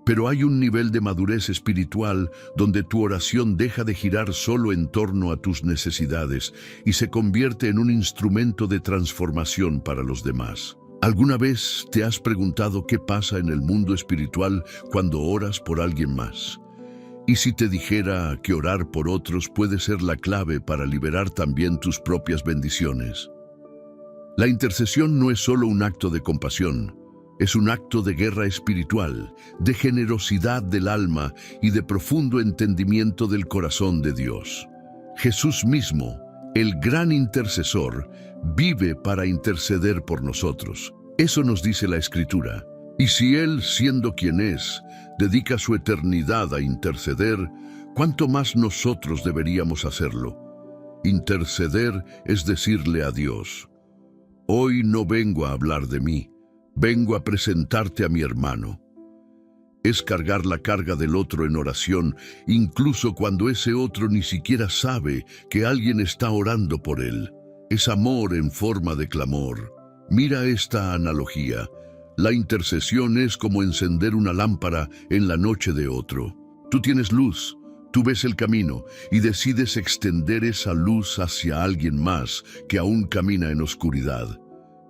Pero hay un nivel de madurez espiritual donde tu oración deja de girar solo en torno a tus necesidades y se convierte en un instrumento de transformación para los demás. ¿Alguna vez te has preguntado qué pasa en el mundo espiritual cuando oras por alguien más? ¿Y si te dijera que orar por otros puede ser la clave para liberar también tus propias bendiciones? La intercesión no es solo un acto de compasión, es un acto de guerra espiritual, de generosidad del alma y de profundo entendimiento del corazón de Dios. Jesús mismo, el gran intercesor, vive para interceder por nosotros. Eso nos dice la Escritura. Y si Él, siendo quien es, dedica su eternidad a interceder, ¿cuánto más nosotros deberíamos hacerlo? Interceder es decirle a Dios: hoy no vengo a hablar de mí, vengo a presentarte a mi hermano. Es cargar la carga del otro en oración, incluso cuando ese otro ni siquiera sabe que alguien está orando por él. Es amor en forma de clamor. Mira esta analogía. La intercesión es como encender una lámpara en la noche de otro. Tú tienes luz, tú ves el camino y decides extender esa luz hacia alguien más que aún camina en oscuridad.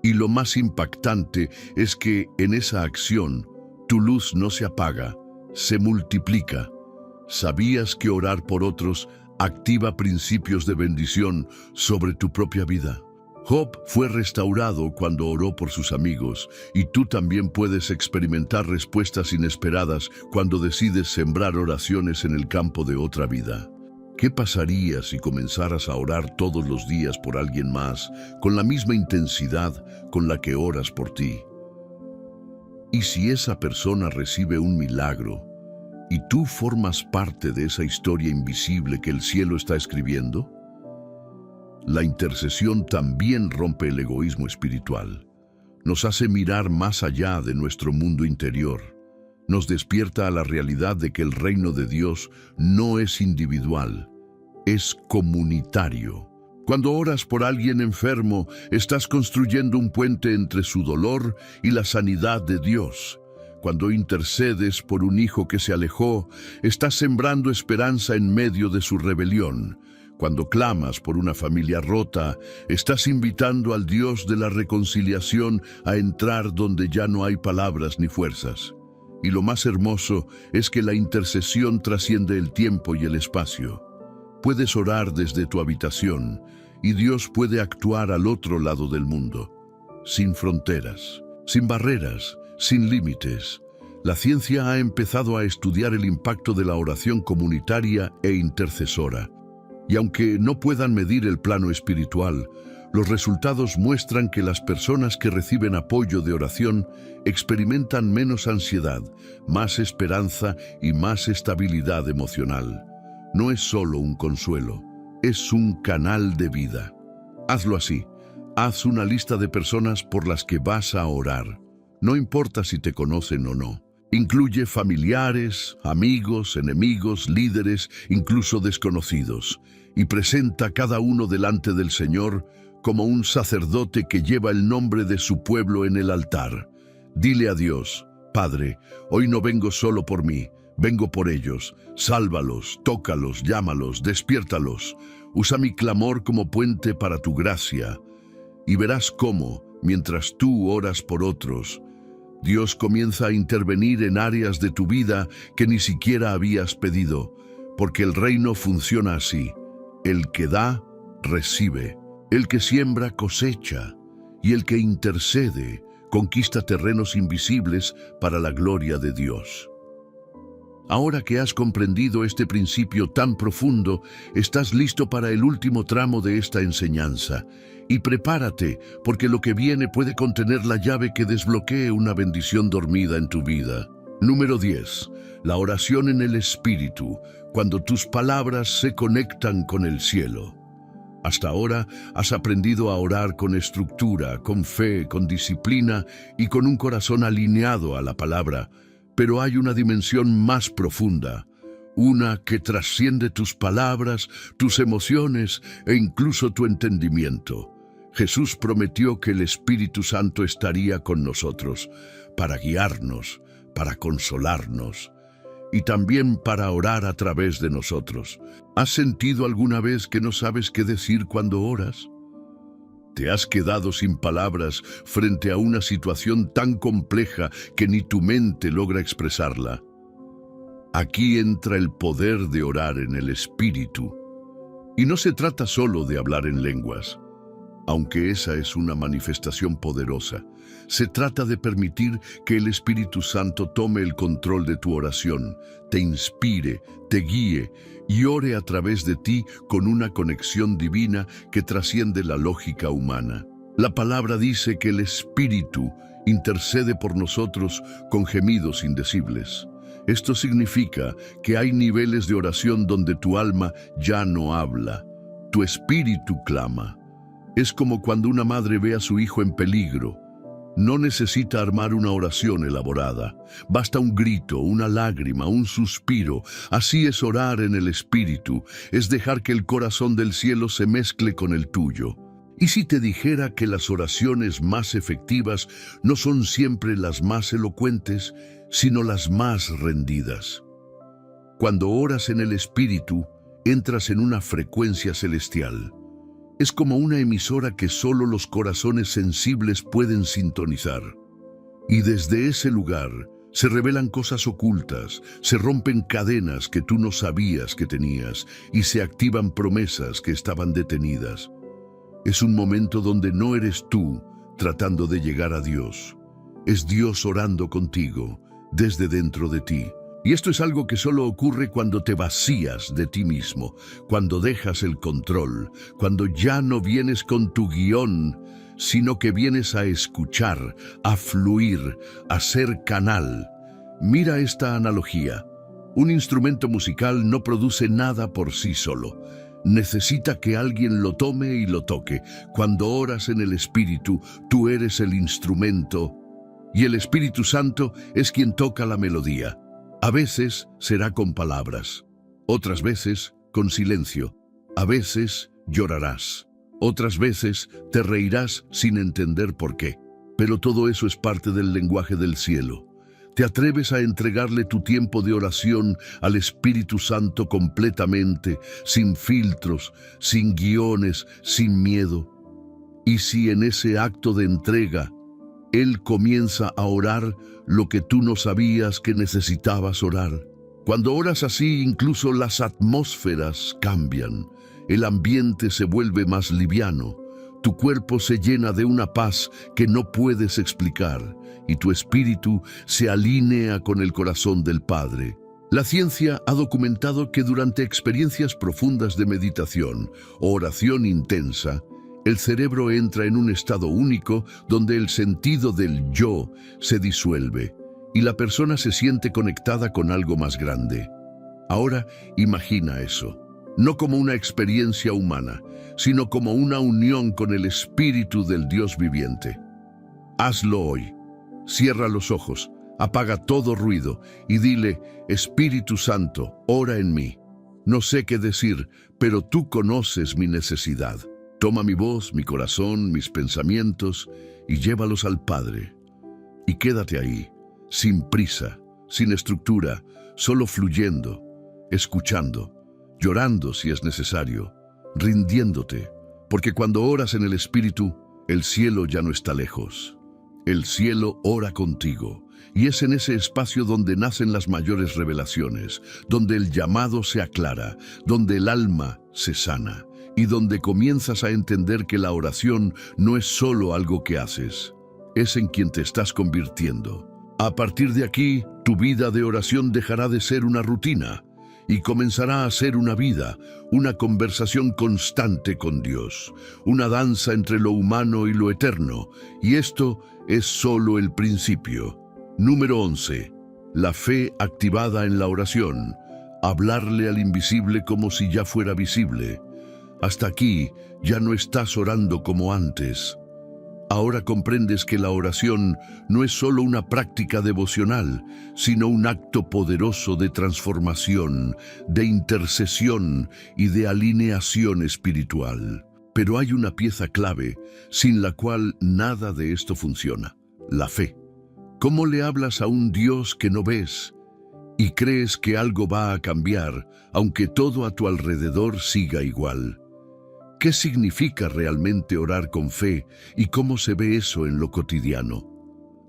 Y lo más impactante es que en esa acción, tu luz no se apaga, se multiplica. ¿Sabías que orar por otros activa principios de bendición sobre tu propia vida? Job fue restaurado cuando oró por sus amigos, y tú también puedes experimentar respuestas inesperadas cuando decides sembrar oraciones en el campo de otra vida. ¿Qué pasaría si comenzaras a orar todos los días por alguien más, con la misma intensidad con la que oras por ti? ¿Y si esa persona recibe un milagro, y tú formas parte de esa historia invisible que el cielo está escribiendo? La intercesión también rompe el egoísmo espiritual. Nos hace mirar más allá de nuestro mundo interior. Nos despierta a la realidad de que el reino de Dios no es individual, es comunitario. Cuando oras por alguien enfermo, estás construyendo un puente entre su dolor y la sanidad de Dios. Cuando intercedes por un hijo que se alejó, estás sembrando esperanza en medio de su rebelión. Cuando clamas por una familia rota, estás invitando al Dios de la reconciliación a entrar donde ya no hay palabras ni fuerzas. Y lo más hermoso es que la intercesión trasciende el tiempo y el espacio. Puedes orar desde tu habitación y Dios puede actuar al otro lado del mundo, sin fronteras, sin barreras, sin límites. La ciencia ha empezado a estudiar el impacto de la oración comunitaria e intercesora. Y aunque no puedan medir el plano espiritual, los resultados muestran que las personas que reciben apoyo de oración experimentan menos ansiedad, más esperanza y más estabilidad emocional. No es solo un consuelo, es un canal de vida. Hazlo así. Haz una lista de personas por las que vas a orar. No importa si te conocen o no. Incluye familiares, amigos, enemigos, líderes, incluso desconocidos. Y presenta a cada uno delante del Señor como un sacerdote que lleva el nombre de su pueblo en el altar. Dile a Dios: Padre, hoy no vengo solo por mí, vengo por ellos. Sálvalos, tócalos, llámalos, despiértalos. Usa mi clamor como puente para tu gracia. Y verás cómo, mientras tú oras por otros, Dios comienza a intervenir en áreas de tu vida que ni siquiera habías pedido, porque el reino funciona así. El que da, recibe. El que siembra, cosecha. Y el que intercede, conquista terrenos invisibles para la gloria de Dios. Ahora que has comprendido este principio tan profundo, estás listo para el último tramo de esta enseñanza. Y prepárate, porque lo que viene puede contener la llave que desbloquee una bendición dormida en tu vida. Número 10. La oración en el Espíritu, cuando tus palabras se conectan con el cielo. Hasta ahora has aprendido a orar con estructura, con fe, con disciplina y con un corazón alineado a la palabra. Pero hay una dimensión más profunda, una que trasciende tus palabras, tus emociones e incluso tu entendimiento. Jesús prometió que el Espíritu Santo estaría con nosotros para guiarnos, para consolarnos y también para orar a través de nosotros. ¿Has sentido alguna vez que no sabes qué decir cuando oras? ¿Te has quedado sin palabras frente a una situación tan compleja que ni tu mente logra expresarla? Aquí entra el poder de orar en el Espíritu. Y no se trata solo de hablar en lenguas, aunque esa es una manifestación poderosa. Se trata de permitir que el Espíritu Santo tome el control de tu oración, te inspire, te guíe y ore a través de ti con una conexión divina que trasciende la lógica humana. La palabra dice que el Espíritu intercede por nosotros con gemidos indecibles. Esto significa que hay niveles de oración donde tu alma ya no habla, tu espíritu clama. Es como cuando una madre ve a su hijo en peligro. No necesita armar una oración elaborada. Basta un grito, una lágrima, un suspiro. Así es orar en el Espíritu, es dejar que el corazón del cielo se mezcle con el tuyo. ¿Y si te dijera que las oraciones más efectivas no son siempre las más elocuentes, sino las más rendidas? Cuando oras en el Espíritu, entras en una frecuencia celestial. Es como una emisora que solo los corazones sensibles pueden sintonizar. Y desde ese lugar se revelan cosas ocultas, se rompen cadenas que tú no sabías que tenías y se activan promesas que estaban detenidas. Es un momento donde no eres tú tratando de llegar a Dios. Es Dios orando contigo, desde dentro de ti. Y esto es algo que solo ocurre cuando te vacías de ti mismo, cuando dejas el control, cuando ya no vienes con tu guión, sino que vienes a escuchar, a fluir, a ser canal. Mira esta analogía. Un instrumento musical no produce nada por sí solo. Necesita que alguien lo tome y lo toque. Cuando oras en el Espíritu, tú eres el instrumento y el Espíritu Santo es quien toca la melodía. A veces será con palabras, otras veces con silencio, a veces llorarás, otras veces te reirás sin entender por qué. Pero todo eso es parte del lenguaje del cielo. ¿Te atreves a entregarle tu tiempo de oración al Espíritu Santo completamente, sin filtros, sin guiones, sin miedo? Y si en ese acto de entrega, Él comienza a orar lo que tú no sabías que necesitabas orar. Cuando oras así, incluso las atmósferas cambian. El ambiente se vuelve más liviano. Tu cuerpo se llena de una paz que no puedes explicar y tu espíritu se alinea con el corazón del Padre. La ciencia ha documentado que durante experiencias profundas de meditación o oración intensa, el cerebro entra en un estado único donde el sentido del yo se disuelve y la persona se siente conectada con algo más grande. Ahora imagina eso, no como una experiencia humana, sino como una unión con el Espíritu del Dios viviente. Hazlo hoy. Cierra los ojos, apaga todo ruido y dile: Espíritu Santo, ora en mí. No sé qué decir, pero tú conoces mi necesidad. Toma mi voz, mi corazón, mis pensamientos y llévalos al Padre. Y quédate ahí, sin prisa, sin estructura, solo fluyendo, escuchando, llorando si es necesario, rindiéndote, porque cuando oras en el Espíritu, el cielo ya no está lejos. El cielo ora contigo, y es en ese espacio donde nacen las mayores revelaciones, donde el llamado se aclara, donde el alma se sana, y donde comienzas a entender que la oración no es solo algo que haces, es en quien te estás convirtiendo. A partir de aquí, tu vida de oración dejará de ser una rutina y comenzará a ser una vida, una conversación constante con Dios, una danza entre lo humano y lo eterno, y esto es solo el principio. Número 11. La fe activada en la oración. Hablarle al invisible como si ya fuera visible. Hasta aquí ya no estás orando como antes. Ahora comprendes que la oración no es solo una práctica devocional, sino un acto poderoso de transformación, de intercesión y de alineación espiritual. Pero hay una pieza clave sin la cual nada de esto funciona: la fe. ¿Cómo le hablas a un Dios que no ves y crees que algo va a cambiar, aunque todo a tu alrededor siga igual? ¿Qué significa realmente orar con fe y cómo se ve eso en lo cotidiano?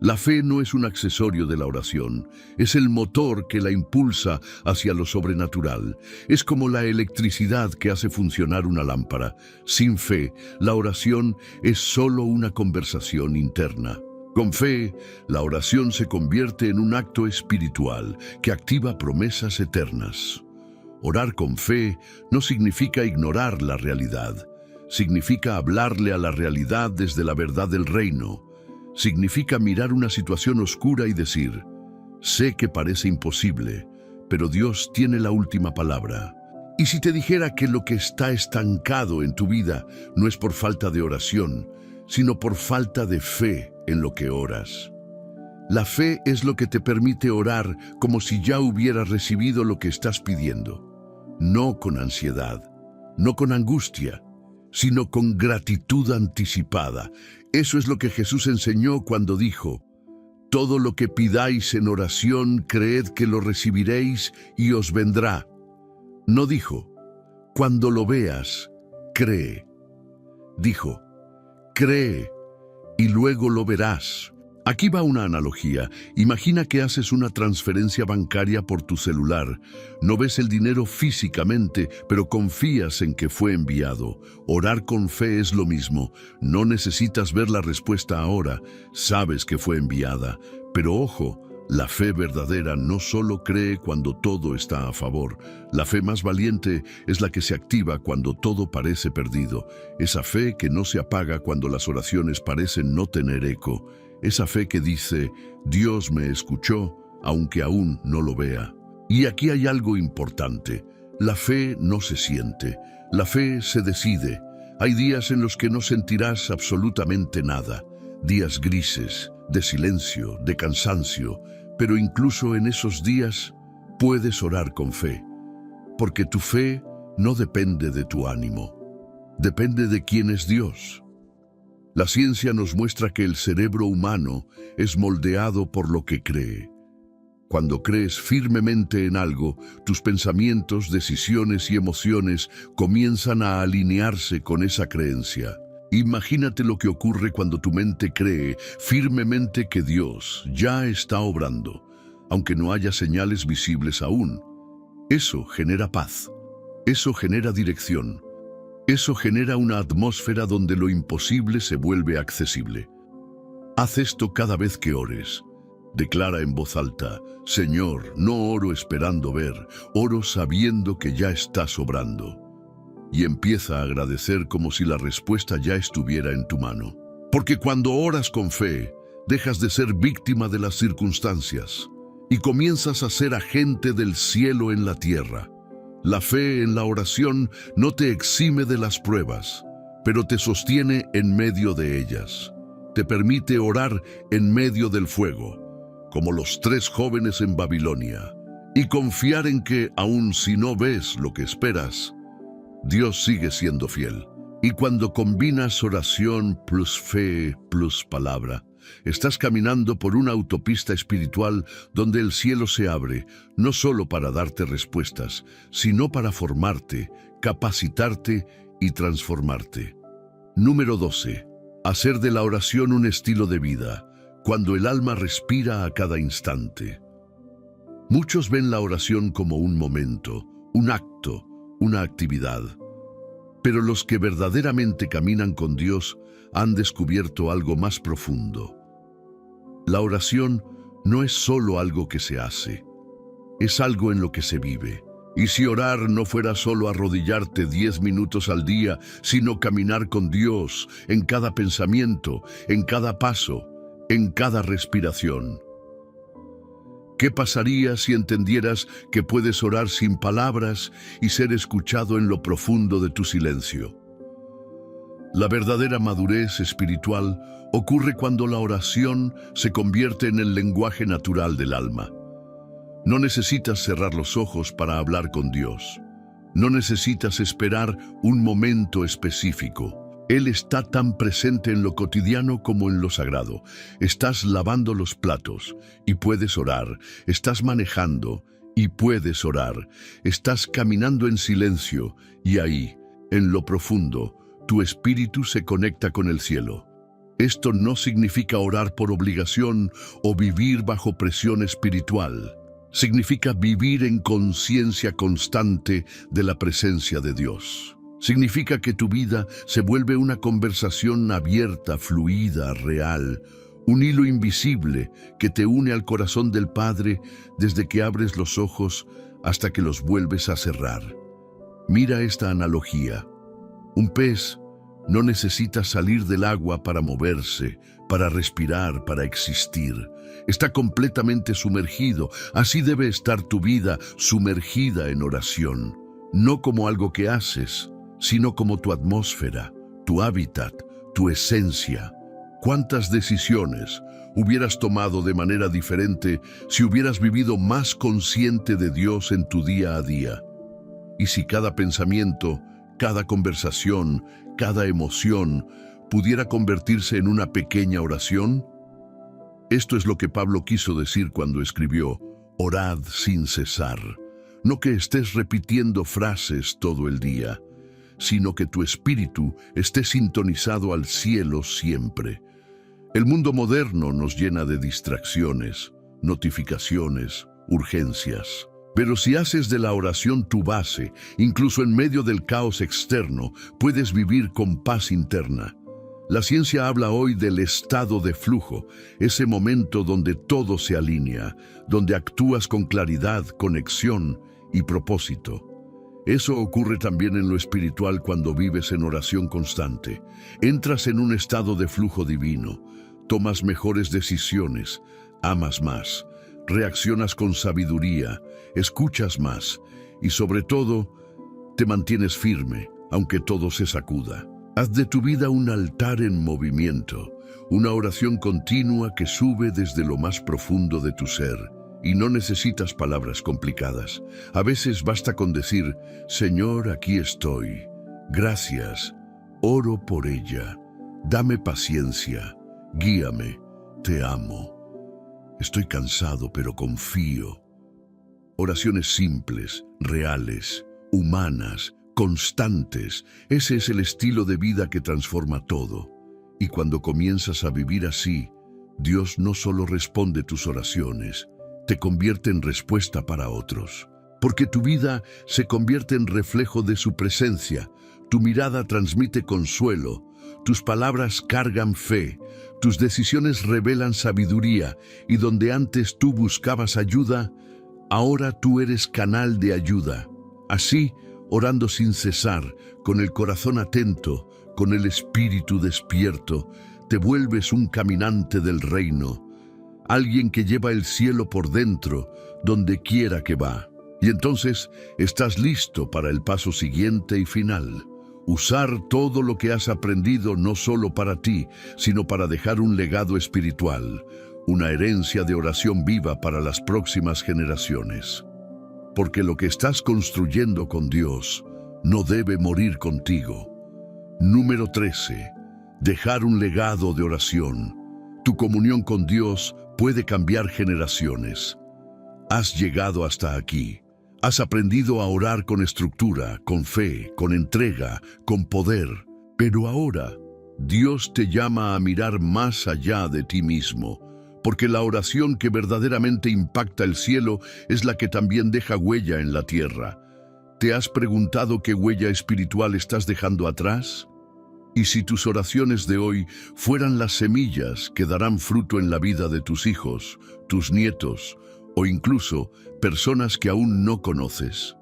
La fe no es un accesorio de la oración, es el motor que la impulsa hacia lo sobrenatural. Es como la electricidad que hace funcionar una lámpara. Sin fe, la oración es solo una conversación interna. Con fe, la oración se convierte en un acto espiritual que activa promesas eternas. Orar con fe no significa ignorar la realidad. Significa hablarle a la realidad desde la verdad del reino. Significa mirar una situación oscura y decir: sé que parece imposible, pero Dios tiene la última palabra. Y si te dijera que lo que está estancado en tu vida no es por falta de oración, sino por falta de fe en lo que oras. La fe es lo que te permite orar como si ya hubieras recibido lo que estás pidiendo. No con ansiedad, no con angustia, sino con gratitud anticipada. Eso es lo que Jesús enseñó cuando dijo: todo lo que pidáis en oración, creed que lo recibiréis y os vendrá. No dijo: cuando lo veas, cree. Dijo: cree y luego lo verás. Aquí va una analogía. Imagina que haces una transferencia bancaria por tu celular. No ves el dinero físicamente, pero confías en que fue enviado. Orar con fe es lo mismo. No necesitas ver la respuesta ahora. Sabes que fue enviada. Pero ojo, la fe verdadera no solo cree cuando todo está a favor. La fe más valiente es la que se activa cuando todo parece perdido. Esa fe que no se apaga cuando las oraciones parecen no tener eco. Esa fe que dice: Dios me escuchó, aunque aún no lo vea. Y aquí hay algo importante. La fe no se siente, la fe se decide. Hay días en los que no sentirás absolutamente nada, días grises, de silencio, de cansancio, pero incluso en esos días puedes orar con fe, porque tu fe no depende de tu ánimo, depende de quién es Dios. La ciencia nos muestra que el cerebro humano es moldeado por lo que cree. Cuando crees firmemente en algo, tus pensamientos, decisiones y emociones comienzan a alinearse con esa creencia. Imagínate lo que ocurre cuando tu mente cree firmemente que Dios ya está obrando, aunque no haya señales visibles aún. Eso genera paz, eso genera dirección. Eso genera una atmósfera donde lo imposible se vuelve accesible. Haz esto cada vez que ores. Declara en voz alta: Señor, no oro esperando ver, oro sabiendo que ya estás obrando. Y empieza a agradecer como si la respuesta ya estuviera en tu mano. Porque cuando oras con fe, dejas de ser víctima de las circunstancias y comienzas a ser agente del cielo en la tierra. La fe en la oración no te exime de las pruebas, pero te sostiene en medio de ellas. Te permite orar en medio del fuego, como los 3 jóvenes en Babilonia, y confiar en que, aun si no ves lo que esperas, Dios sigue siendo fiel. Y cuando combinas oración plus fe plus palabra, estás caminando por una autopista espiritual donde el cielo se abre, no solo para darte respuestas, sino para formarte, capacitarte y transformarte. Número 12. Hacer de la oración un estilo de vida, cuando el alma respira a cada instante. Muchos ven la oración como un momento, un acto, una actividad. Pero los que verdaderamente caminan con Dios han descubierto algo más profundo. La oración no es solo algo que se hace, es algo en lo que se vive. Y si orar no fuera solo arrodillarte 10 minutos al día, sino caminar con Dios en cada pensamiento, en cada paso, en cada respiración. ¿Qué pasaría si entendieras que puedes orar sin palabras y ser escuchado en lo profundo de tu silencio? La verdadera madurez espiritual ocurre cuando la oración se convierte en el lenguaje natural del alma. No necesitas cerrar los ojos para hablar con Dios. No necesitas esperar un momento específico. Él está tan presente en lo cotidiano como en lo sagrado. Estás lavando los platos y puedes orar. Estás manejando y puedes orar. Estás caminando en silencio y ahí, en lo profundo, tu espíritu se conecta con el cielo. Esto no significa orar por obligación o vivir bajo presión espiritual. Significa vivir en conciencia constante de la presencia de Dios. Significa que tu vida se vuelve una conversación abierta, fluida, real, un hilo invisible que te une al corazón del Padre desde que abres los ojos hasta que los vuelves a cerrar. Mira esta analogía. Un pez no necesita salir del agua para moverse, para respirar, para existir. Está completamente sumergido. Así debe estar tu vida, sumergida en oración. No como algo que haces, sino como tu atmósfera, tu hábitat, tu esencia. ¿Cuántas decisiones hubieras tomado de manera diferente si hubieras vivido más consciente de Dios en tu día a día? Y si cada pensamiento, cada conversación, cada emoción pudiera convertirse en una pequeña oración? Esto es lo que Pablo quiso decir cuando escribió, orad sin cesar. No que estés repitiendo frases todo el día, sino que tu espíritu esté sintonizado al cielo siempre. El mundo moderno nos llena de distracciones, notificaciones, urgencias. Pero si haces de la oración tu base, incluso en medio del caos externo, puedes vivir con paz interna. La ciencia habla hoy del estado de flujo, ese momento donde todo se alinea, donde actúas con claridad, conexión y propósito. Eso ocurre también en lo espiritual cuando vives en oración constante. Entras en un estado de flujo divino, tomas mejores decisiones, amas más, reaccionas con sabiduría, escuchas más y sobre todo, te mantienes firme, aunque todo se sacuda. Haz de tu vida un altar en movimiento, una oración continua que sube desde lo más profundo de tu ser. Y no necesitas palabras complicadas. A veces basta con decir, Señor, aquí estoy. Gracias. Oro por ella. Dame paciencia. Guíame. Te amo. Estoy cansado, pero confío. Oraciones simples, reales, humanas, constantes. Ese es el estilo de vida que transforma todo. Y cuando comienzas a vivir así, Dios no solo responde tus oraciones, te convierte en respuesta para otros. Porque tu vida se convierte en reflejo de su presencia. Tu mirada transmite consuelo, tus palabras cargan fe, tus decisiones revelan sabiduría, y donde antes tú buscabas ayuda, ahora tú eres canal de ayuda. Así, orando sin cesar, con el corazón atento, con el espíritu despierto, te vuelves un caminante del reino. Alguien que lleva el cielo por dentro, donde quiera que va. Y entonces estás listo para el paso siguiente y final. Usar todo lo que has aprendido no solo para ti, sino para dejar un legado espiritual, una herencia de oración viva para las próximas generaciones. Porque lo que estás construyendo con Dios no debe morir contigo. Número 13. Dejar un legado de oración. Tu comunión con Dios puede cambiar generaciones. Has llegado hasta aquí. Has aprendido a orar con estructura, con fe, con entrega, con poder. Pero ahora, Dios te llama a mirar más allá de ti mismo, porque la oración que verdaderamente impacta el cielo es la que también deja huella en la tierra. ¿Te has preguntado qué huella espiritual estás dejando atrás? Y si tus oraciones de hoy fueran las semillas que darán fruto en la vida de tus hijos, tus nietos, o incluso personas que aún no conoces.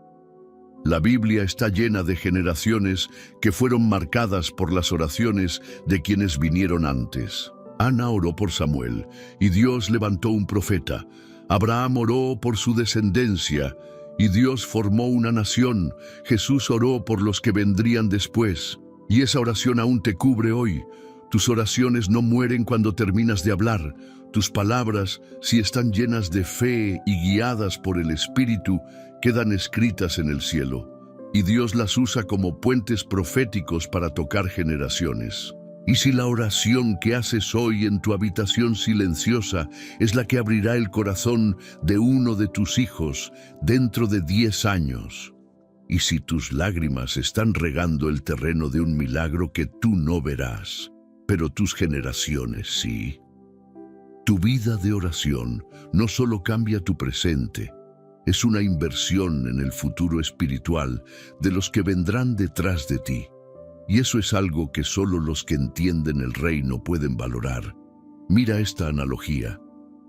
La Biblia está llena de generaciones que fueron marcadas por las oraciones de quienes vinieron antes. Ana oró por Samuel, y Dios levantó un profeta. Abraham oró por su descendencia y Dios formó una nación. Jesús oró por los que vendrían después. Y esa oración aún te cubre hoy. Tus oraciones no mueren cuando terminas de hablar. Tus palabras, si están llenas de fe y guiadas por el Espíritu, quedan escritas en el cielo. Y Dios las usa como puentes proféticos para tocar generaciones. Y si la oración que haces hoy en tu habitación silenciosa es la que abrirá el corazón de uno de tus hijos dentro de 10 años, y si tus lágrimas están regando el terreno de un milagro que tú no verás, pero tus generaciones sí, tu vida de oración no solo cambia tu presente, es una inversión en el futuro espiritual de los que vendrán detrás de ti. Y eso es algo que solo los que entienden el reino pueden valorar. Mira esta analogía.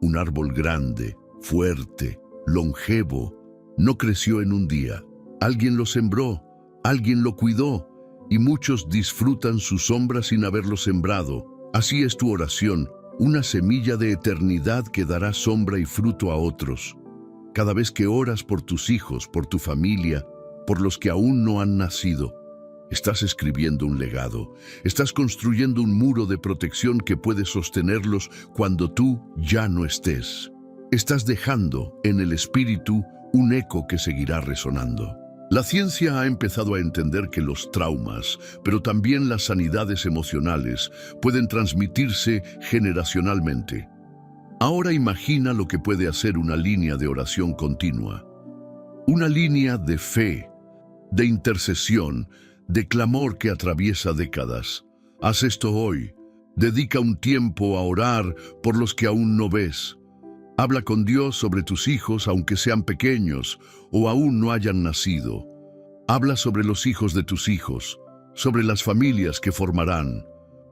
Un árbol grande, fuerte, longevo, no creció en un día. Alguien lo sembró, alguien lo cuidó, y muchos disfrutan su sombra sin haberlo sembrado. Así es tu oración, una semilla de eternidad que dará sombra y fruto a otros. Cada vez que oras por tus hijos, por tu familia, por los que aún no han nacido, estás escribiendo un legado, estás construyendo un muro de protección que puede sostenerlos cuando tú ya no estés. Estás dejando en el espíritu un eco que seguirá resonando. La ciencia ha empezado a entender que los traumas, pero también las sanidades emocionales, pueden transmitirse generacionalmente. Ahora imagina lo que puede hacer una línea de oración continua. Una línea de fe, de intercesión, de clamor que atraviesa décadas. Haz esto hoy. Dedica un tiempo a orar por los que aún no ves. Habla con Dios sobre tus hijos, aunque sean pequeños o aún no hayan nacido. Habla sobre los hijos de tus hijos, sobre las familias que formarán,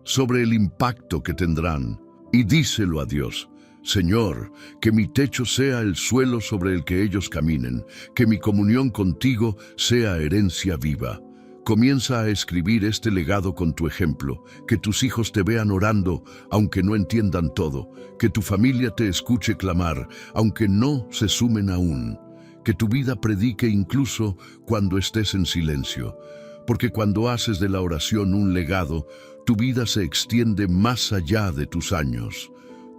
sobre el impacto que tendrán. Y díselo a Dios. Señor, que mi techo sea el suelo sobre el que ellos caminen, que mi comunión contigo sea herencia viva. Comienza a escribir este legado con tu ejemplo, que tus hijos te vean orando, aunque no entiendan todo, que tu familia te escuche clamar, aunque no se sumen aún, que tu vida predique incluso cuando estés en silencio, porque cuando haces de la oración un legado, tu vida se extiende más allá de tus años.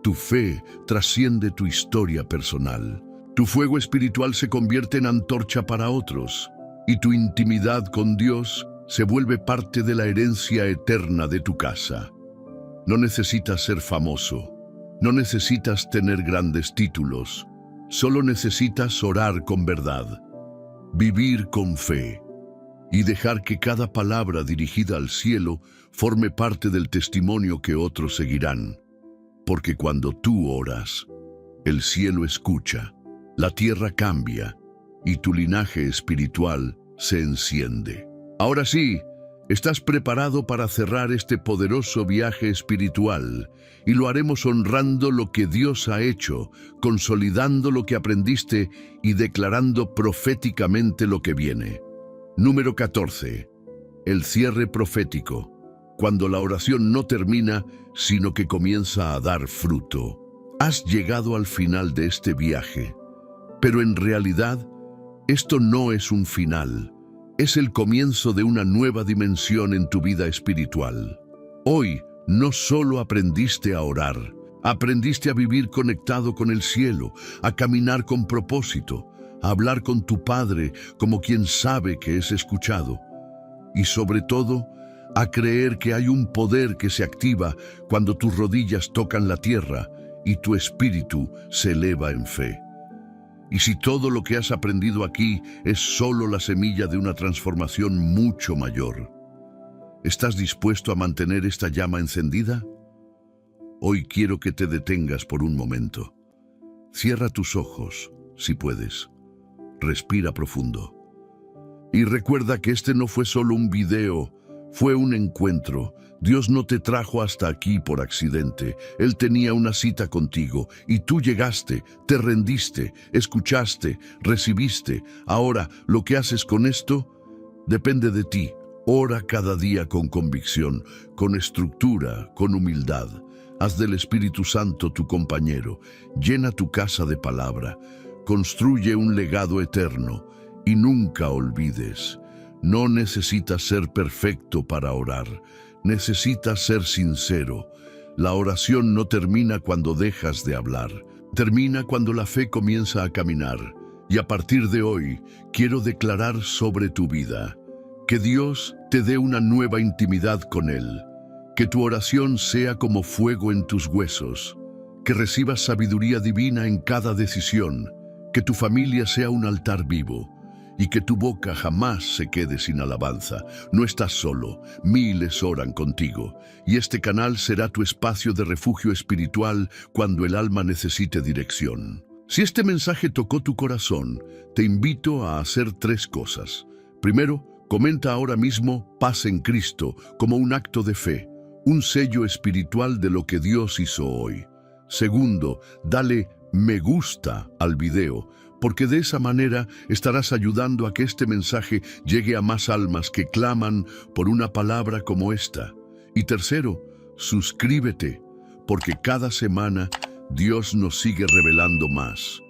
Tu fe trasciende tu historia personal. Tu fuego espiritual se convierte en antorcha para otros. Y tu intimidad con Dios se vuelve parte de la herencia eterna de tu casa. No necesitas ser famoso, no necesitas tener grandes títulos, solo necesitas orar con verdad, vivir con fe y dejar que cada palabra dirigida al cielo forme parte del testimonio que otros seguirán. Porque cuando tú oras, el cielo escucha, la tierra cambia, y tu linaje espiritual se enciende. Ahora sí, estás preparado para cerrar este poderoso viaje espiritual y lo haremos honrando lo que Dios ha hecho, consolidando lo que aprendiste y declarando proféticamente lo que viene. Número 14. El cierre profético. Cuando la oración no termina, sino que comienza a dar fruto. Has llegado al final de este viaje, pero en realidad, esto no es un final, es el comienzo de una nueva dimensión en tu vida espiritual. Hoy no solo aprendiste a orar, aprendiste a vivir conectado con el cielo, a caminar con propósito, a hablar con tu Padre como quien sabe que es escuchado, y sobre todo, a creer que hay un poder que se activa cuando tus rodillas tocan la tierra y tu espíritu se eleva en fe. Y si todo lo que has aprendido aquí es solo la semilla de una transformación mucho mayor, ¿estás dispuesto a mantener esta llama encendida? Hoy quiero que te detengas por un momento. Cierra tus ojos, si puedes. Respira profundo. Y recuerda que este no fue solo un video, fue un encuentro. Dios no te trajo hasta aquí por accidente. Él tenía una cita contigo y tú llegaste, te rendiste, escuchaste, recibiste. Ahora, lo que haces con esto depende de ti. Ora cada día con convicción, con estructura, con humildad. Haz del Espíritu Santo tu compañero, llena tu casa de palabra, construye un legado eterno y nunca olvides. No necesitas ser perfecto para orar, necesitas ser sincero. La oración no termina cuando dejas de hablar, termina cuando la fe comienza a caminar. Y a partir de hoy, quiero declarar sobre tu vida que Dios te dé una nueva intimidad con Él, que tu oración sea como fuego en tus huesos, que recibas sabiduría divina en cada decisión, que tu familia sea un altar vivo y que tu boca jamás se quede sin alabanza. No estás solo, miles oran contigo, y este canal será tu espacio de refugio espiritual cuando el alma necesite dirección. Si este mensaje tocó tu corazón, te invito a hacer 3 cosas. Primero, comenta ahora mismo "Paz en Cristo" como un acto de fe, un sello espiritual de lo que Dios hizo hoy. Segundo, dale "me gusta" al video, porque de esa manera estarás ayudando a que este mensaje llegue a más almas que claman por una palabra como esta. Y tercero, suscríbete, porque cada semana Dios nos sigue revelando más,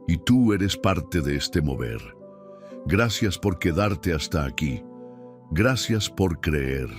y tú eres parte de este mover. Gracias por quedarte hasta aquí. Gracias por creer.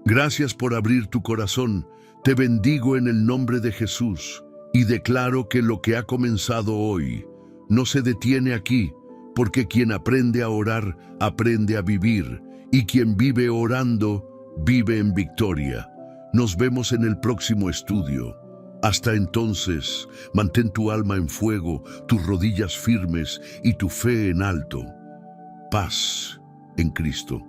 Gracias por abrir tu corazón. Te bendigo en el nombre de Jesús y declaro que lo que ha comenzado hoy no se detiene aquí, porque quien aprende a orar, aprende a vivir, y quien vive orando, vive en victoria. Nos vemos en el próximo estudio. Hasta entonces, mantén tu alma en fuego, tus rodillas firmes y tu fe en alto. Paz en Cristo.